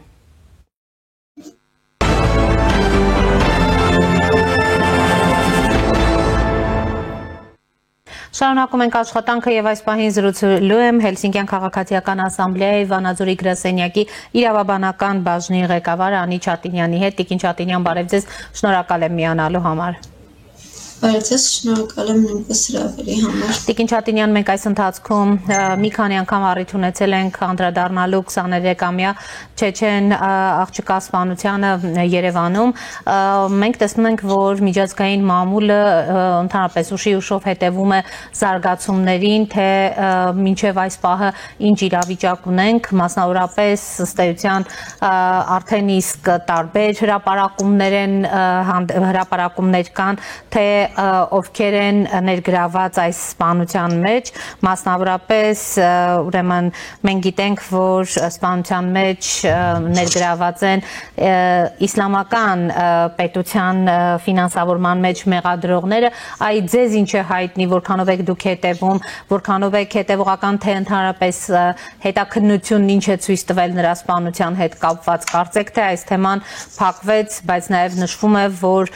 Շարունակում ենք աշխատանքը եւ այս պահին զրուցելու եմ Հելսինկյան քաղաքացիական ասամբլեայի Վանաձորի գրասենյակի իրավաբանական բաժնի ղեկավար Անի Չատինյանի հետ։ Տիկին Չատինյան, բարև ձեզ, շնորհակալ եմ միանալու համար։ Բարև ձեզ, շնորհակալ եմ նույնպես հրավերի համար։ Տիկին Չատինյան, մենք այս ընթացքում մի քանի անգամ առիթ ունեցել ենք անդրադառնալու 23-ամյա չեչեն աղջկա սպանությանը Երևանում։ Մենք տեսնում ենք, որ միջազգային մամուլը ընդհանրապես ուշիուշով հետևում է զարգացումներին, թե մինչև այս պահը ինչ իրավիճակ ունենք, մասնավորապես ըստ էության արդեն իսկ տարբեր հրապարակումներ կան, թե ովքեր են ներգրաված այս սպանության մեջ, մասնավորապես ուրեմն մենք գիտենք, որ սպանության մեջ ներգրաված են իսլամական պետության ֆինանսավորման մեջ մեղադրողները։ Այդ ձեզ ինչ է հայտնի, որքանով եք դուք հետևում, որքանով եք հետևողական, թե ընդհանրապես հետաքննությունն ինչ է ցույց տվել նրա սպանության հետ կապված, կարծեք թե այս թեման փակվեց, բայց նաև նշվում է, որ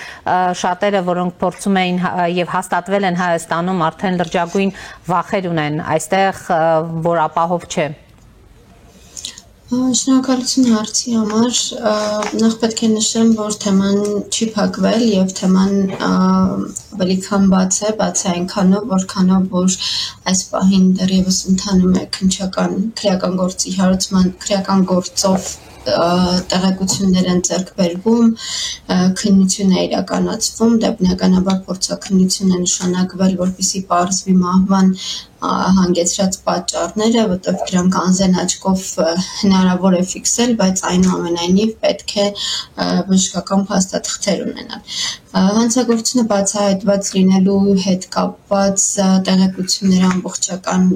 շատերը, որոնք փորձում էին եւ հաստատվել են Հայաստանում, արդեն լրջագույն վախեր ունեն այստեղ, որ ապահով չէ։ Շնորհակալություն հարցի համար։ Նախ պետք է նշեմ, որ թեման չի փակվել եւ թեման ավելի քան բաց է այնքանով, որքանով որ այս պահին դեռևս ընթանում է քրեական գործի հարուցման քրեական գործով տեղեկություններ են ձեռք բերվում, քննություն է իրականացվում, դա բնականաբար փորձաքննություն է նշանակվել, որպեսզի պարզվի մահվան հանգեցրած պատճառները, որտեղ դրանք անձեն աչքով հնարավոր է ֆիքսել, բայց այնուամենայնիվ պետք է բժշկական փաստաթղթեր ունենալ։ Հանցագործությունը բացահայտված լինելու հետ կապված տեղեկությունները ամբողջական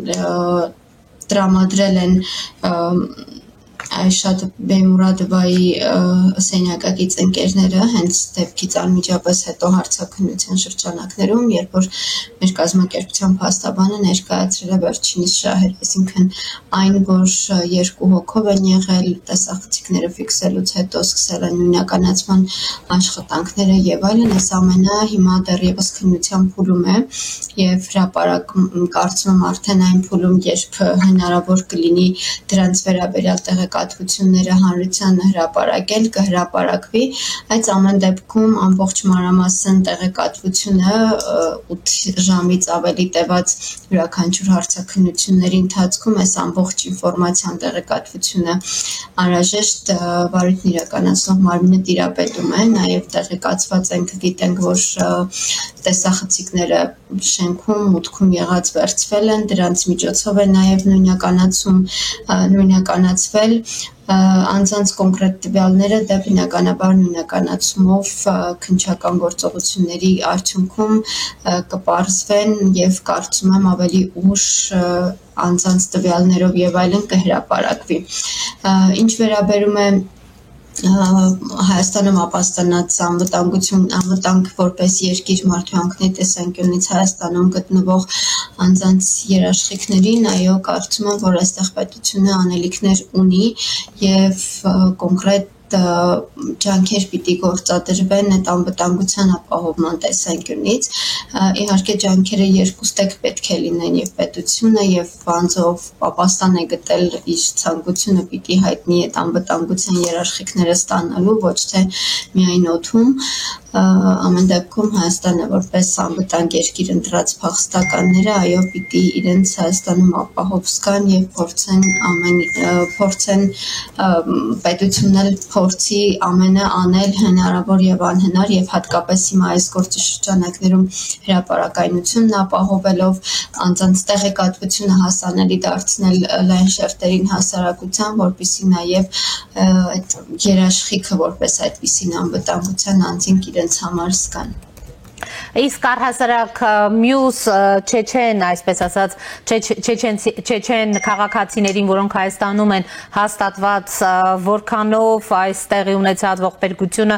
տրամադրել են Այշատ Բեմուրադովայի սենյակակից ընկերները հենց դեպքից անմիջապես հետո հարցաքննության շրջանակներում, երբ որ մեր կազմակերպության փաստաբանը ներկայացրել է վերջինիս շահեր, այսինքն այն, որ 2 հոգով են եղել, տեսախցիկները ֆիքսելուց հետո սկսել են նույնականացման աշխատանքները եւ այլն, այս ամենը հիմա դեռևս քննության փուլում է եւ հրապարակ կարծում եմ արդեն այն փուլում, երբ հնարավոր կլինի դրանց վերաբերյալ տեղեկատվությունները հանրությանը հրապարակել, կհրապարակվի, այդ ամեն դեպքում ամբողջ մանրամասն տեղեկատվությունը 8 ժամից ավելի տևած յուրաքանչյուր հարցաքննությունների ընթացքում այս ամբողջ ինֆորմացիան տեղեկատվությունը անհրաժեշտ վարույթն իրականացնող մարմինը տիրապետում է, նաև տեղեկացված ենք, գիտենք, որ տեսախցիկները շենքում, մուտքում եղած վերցվել են, դրանց միջոցով է նաև նույնականացվել անձանց կոնկրետ տվյալները դե բնականաբար նույնականացումով քննչական գործողությունների արդյունքում կպարզվեն եւ կարծում եմ ավելի ուշ անձանց տվյալներով եւ այլն կհրապարակվի։ Ինչ վերաբերում է Հայաստանում ապաստանած անվտանգ որպես երկիր մարդու տեսանկյունից Հայաստանում գտնվող անձանց երաշխիքներին, այո, կարծում եմ, որ այստեղ պետությունը անելիքներ ունի եւ կոնկրետ ջանքեր պիտի գործադրվեն այդ անվտանգության ապահովման տեսանկյունից, իհարկե ջանքերը երկուստեք պետք է լինեն եւ պետությունը եւ անձով ապաստան է գտել իր ցանկությունը պիտի հայտնի այդ անվտանգության երաշխիքները ստանալու, ոչ թե միայն օդում, ամեն դեպքում Հայաստանը որպես անվտանգ երկիր ընտրած փախստականները, այո, պիտի իրենց Հայաստանում ապահով զգան եւ փորձեն պետությունն էլ փորձի ամենը անել հնարավոր եւ անհնար եւ հատկապես հիմա այս գործի շրջանակներում հրապարակայնությունն ապահովելով անձանց տեղեկատվությունը հասանելի դարձնել լայն շերտերին հասարակության, որպեսզի նաեւ այդ երաշխիքը որպես այդպիսին անվտանգության անձինք իրենց համար զգան։ Իսկ առհասարակ մյուս չեչեն, այսպես ասած, չեչեն քաղաքացիներին, որոնք Հայաստանում են հաստատված, որքանով այս տեղի ունեցած ողբերգությունը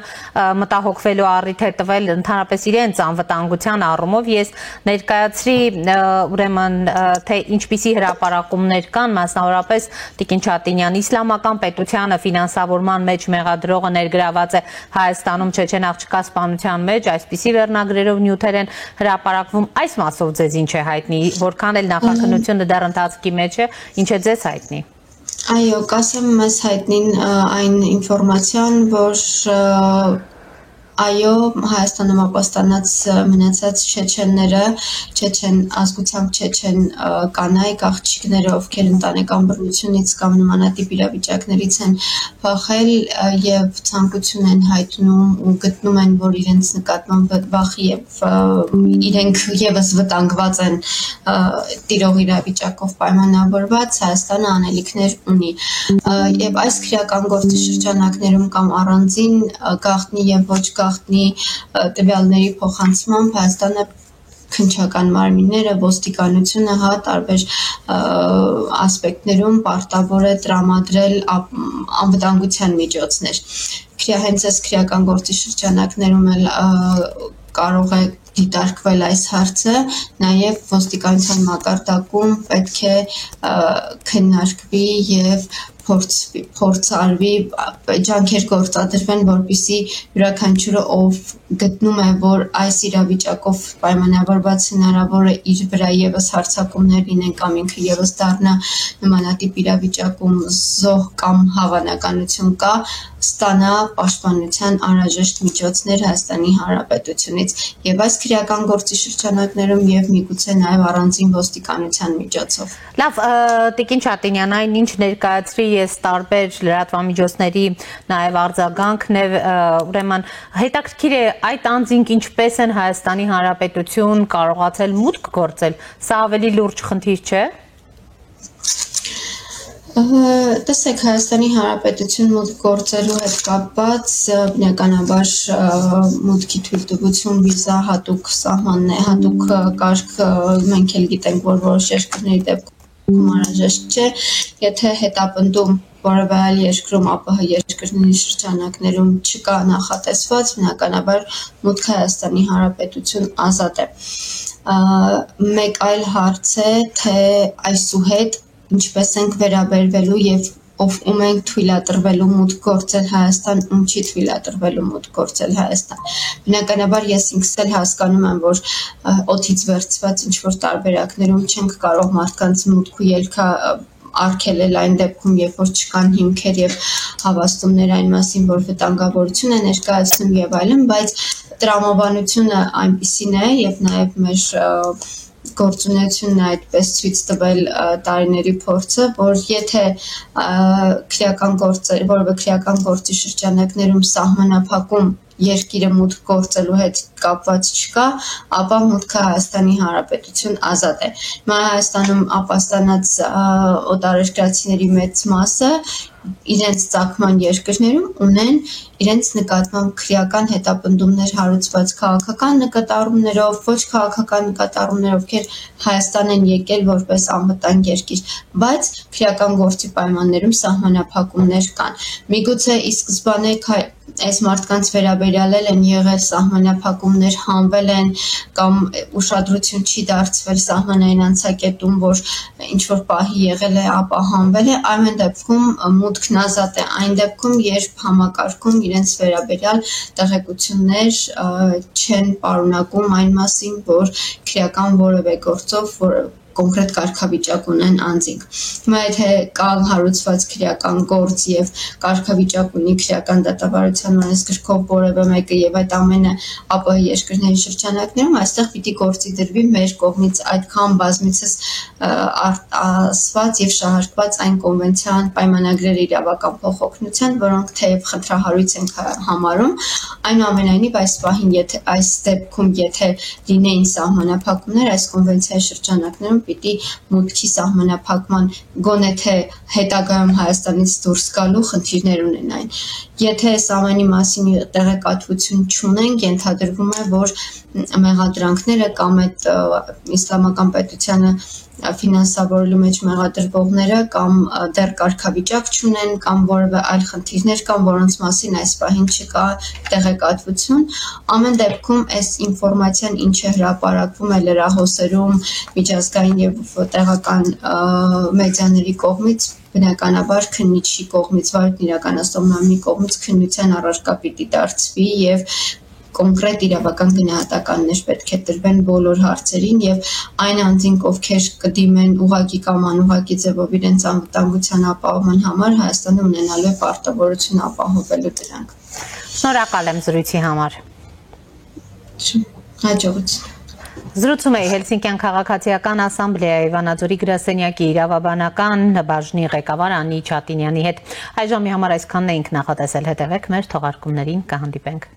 մտահոգվելու առիթ է տվել ընդհանրապես իրենց անվտանգության առումով, ես ներկայացրի ուրեմն թե ինչպիսի հրապարակումներ կան, մասնավորապես Տիկին Չատինյան, իսլամական պետությանը ֆինանսավորման մեջ մեղադրողը ներգրաված է Հայաստանում չեչեն աղջկա սպանության մեջ, այսպիսի վերնագրերով նյութեր են հրապարակվում, այս մասով ձեզ ինչ է հայտնի, որքան էլ նախաքննությունը դեռ ընթացքի մեջ է, ինչ է ձեզ հայտնի։ Այո, կասեմ մեզ հայտնին այն ինֆորմացիան, որ այո, Հայաստանում ապաստանած մնացած չեչենները, չեչեն ազգությամբ չեչեն կանայք, աղջիկները, ովքեր ընտանեկան բռնությունից կամ նմանատիպ իրավիճակներից են փախել եւ ցանկություն են հայտնում ու գտնում են, որ իրենց նկատմամբ վախ եւ իրենք եւս վտանգված են տիրող իրավիճակով պայմանավորված, Հայաստանը անելիքներ ունի եւ այս քրեական գործի շրջանակներում կամ առանձին գաղտնի եւ ոչ գաղտնի տվյալների փոխանցմամբ Հայաստանը քննչական մարմինները, ոստիկանությունը տարբեր ասպեկտներում պարտավոր է տրամադրել անվտանգության միջոցներ։ Հենց այս քրեական գործի շրջանակներում էլ կարող է դիտարկվել այս հարցը, նաև ոստիկանության մակարդակում պետք է քննարկվի եւ փորձարվի ջանքեր գործադրվեն, որպեսզի յուրաքանչյուրը ով գտնում է, որ այս իրավիճակով պայմանավորված հնարավոր է իր վրա եւս հարձակումներ լինեն կամ ինքը եւս դառնա նմանատիպ իրավիճակում զոհ կամ հավանականություն կա, ստանա պաշտպանության անհրաժեշտ միջոցներ Հայաստանի Հանրապետությունից եւ այս քրեական գործի շրջանակներում եւ միգուցե նաեւ առանձին ոստիկանության միջոցով։ Լավ, Տիկին Չատինյան, այն ինչ ներկայացրի ես տարբեր լրատվամիջոցների նաև արձագանքն է, ուրեմն հետաքրքիր է այդ անձինք ինչպես են Հայաստանի Հանրապետություն կարողացել մուտք գործել, սա ավելի լուրջ խնդիր չէ։ Տեսեք, Հայաստանի Հանրապետություն մուտք գործելու հետ կապված բնականաբար մուտքի թույլտվություն, վիզա հատուկ սահմանն է, հատուկ կարգ մենք էլ գիտենք, որ որոշ երկրների դեպքում դեպքում անհրաժեշտ չէ, եթե հետապնդում որևէ այլ երկրում ԱՊՀ երկրների շրջանակներում չկա նախատեսված, բնականաբար մուտքը Հայաստանի Հանրապետություն ազատ է։ Մեկ այլ հարց է, թե այսուհետ ինչպես ենք վերաբերվելու եւ ում ենք թույլատրվելու մուտք գործել Հայաստան, ում չի թույլատրվելու մուտք գործել Հայաստան։ Բնականաբար ես ինքս էլ հասկանում եմ, որ օդից վերցված ինչ-որ տարբերակներում չենք կարող մարդկանց մուտք ու ելքը արգելել այն դեպքում, երբ որ չկան հիմքեր եւ հավաստումներ այն մասին, որ վտանգավորություն է ներկայացնում եւ այլն, բայց տրամաբանությունը այնպիսին է եւ նաեւ մեր գործունեությունն այդպես ցույց տվել տարիների փորձը, որ եթե որևէ քրեական գործի շրջանակներում սահմանափակում երկիրը մուտք գործելու հետ կապված չկա, ապա մուտքը Հայաստանի Հանրապետություն ազատ է։ Հիմա Հայաստանում ապաստանած օտարերկրացիների մեծ մասը իրենց ծագման երկրներում ունեն իրենց նկատմամբ քրեական հետապնդումներ հարուցված քաղաքական նկատառումներով, ոչ քաղաքական նկատառումներով, ովքեր Հայաստան են եկել որպես անվտանգ երկիր, բայց քրեական գործի պայմաններում սահմանափակումներ կան։ Միգուցե ի սկզբանե այս մարդկանց վերաբերյալ են եղել սահմանափակումներ, հանվել են կամ ուշադրություն չի դարձվել սահմանային անցակետում, որ ինչ-որ պահի եղել է, ապա հանվել է, ամեն դեպքում մուտքն ազատ է, այն դեպքում, երբ համակարգում իրենց վերաբերյալ տեղեկություններ չեն պարունակում այն մասին, որ քրեական որևէ գործով կոնկրետ կարգավիճակ ունեն անձինք։ Հիմա եթե կա հարուցված քրեական գործ եւ կարգավիճակ ունի քրեական դատավարության օրենսգրքով որևէ մեկը եւ այդ ամենը ԱՊՀ երկրների շրջանակներում, այստեղ պիտի գործի դրվի մեր կողմից այդքան բազմիցս ասված եւ շահարկված այն կոնվենցիան պայմանագրերի իրավական փոխօգնության, որոնք թեև խնդրահարույց են համարում, այնուամենայնիվ այս պահին այս դեպքում եթե լինեին սահմանափակումներ, այս կոնվենցիայի շրջանակներում պիտի մուտքի սահմանափակման գոնե թե հետագայում Հայաստանից դուրս գալու խնդիրներ ունենային։ Եթե այս ամենի մասին տեղեկատվություն չունենք, ենթադրվում է, որ մեղադրանքները կամ այդ իսլամական պետությանը ֆինանսավորելու մեջ մեղադրվողները կամ դեռ կարգավիճակ չունեն կամ որևէ այլ խնդիրներ կան, որոնց մասին այս պահին չկա տեղեկատվություն, ամեն դեպքում այս ինֆորմացիան ինչ է հրապարակվում է լրահոսերում, միջազգային եւ տեղական մեդիաների կողմից, բնականաբար քննիչի կողմից, վարույթն իրականացնող մարմնի կողմից քննության առարկա պիտի դարձվի եւ կոնկրետ իրավական գնահատականներ պետք է տրվեն բոլոր հարցերին եւ այն անձինք, ովքեր կդիմեն ուղղակի կամ անուղղակի ձևով իրենց անվտանգության ապահովման համար, Հայաստանը ունենալու է պարտավորություն ապահովելու դրանք։ Շնորհակալ եմ զրույցի համար։ Հաջողություն։ Զրուցում էի Հելսինկյան քաղաքացիական ասամբլեայի Վանաձորի գրասենյակի իրավաբանական բաժնի ղեկավար Անի Չատինյանի հետ։ Այժմի համար այսքանն էինք նախատեսել, հետևեք մեր թողարկումներին, կհանդիպենք։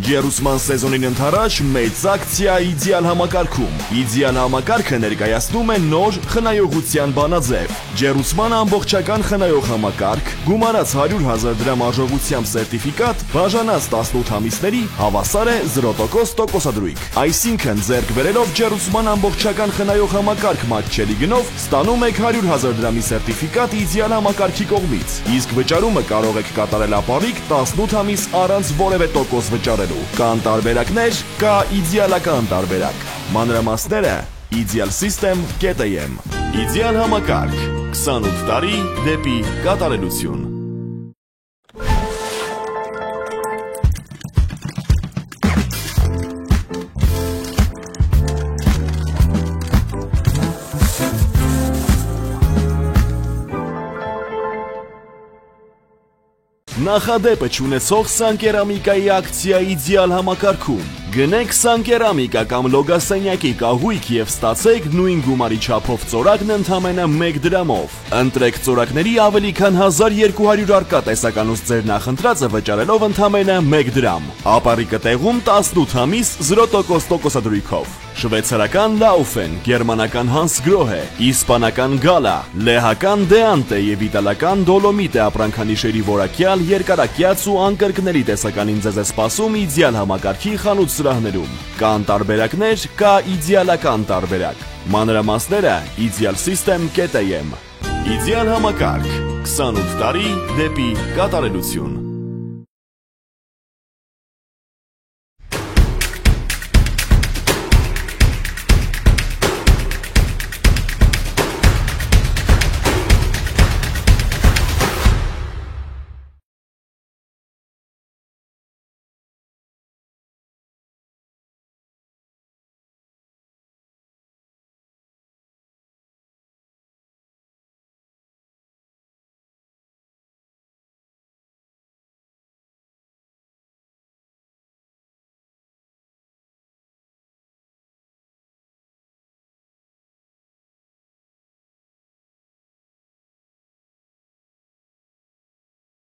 Գերուսման սեզոնին ընթരാճ մեծ ակցիա իդեալ համակարգում։ Իդեալ համակարգը ներկայացնում է նոր խնայողության բանաձև։ Գերուսման ամբողջական խնայող համակարգ, գումարած 100,000 դրամ արժողությամբ սերտիֆիկատ, բաժանած 18 ամիսների հավասար է 0% տոկոսադրույք։ Այսինքն ձեռք բերելով Գերուսման ամբողջական խնայող համակարգ մատչելի գնով ստանում եք 100,000 դրամի սերտիֆիկատ իդեալ համակարգի կողմից։ Իսկ վճարումը կարող եք կատարել ապառիկ 18 ամիս առանց որևէ տոկոս վճարելու։ Կան տարբերակներ, կա իդեալական տարբերակ։ Մանրամասները idealsystem.am Իդեալ համակարգ 28 տարի դեպի կատարելություն։ Նախադեպը չունեցող Սանկերամիկայի ակցիա իդեալ համակարգում։ Գնեք Սանկերամիկա կամ լոգասենյակի կահույք եւ ստացեք նույն գումարի չափով ծորակն ընդամենը 1 դրամով։ Ընտրեք ծորակների ավելի քան 1200 առկա տեսականուց ձեր նախընտրածը վճարելով ընդամենը 1 դրամ։ Ապառիկը տեղում 18 ամիս 0% տոկոսադրույքով։ Շվեյցարական Laufen, գերմանական Hansgrohe, իսպանական Gala, լեհական Deante եւ իտալական Dolomite ապրանքանիշերի որակյալ երկարակյաց ու անկրկնելի տեսականին ձեզ է սպասում իդեալ համակարգի խանութ սրահներում։ Կան տարբերակներ, կա իդեալական տարբերակ։ Մանրամասները idealsystem.am։ Իդեալ համակարգ 28 տարի դեպի կատարելություն։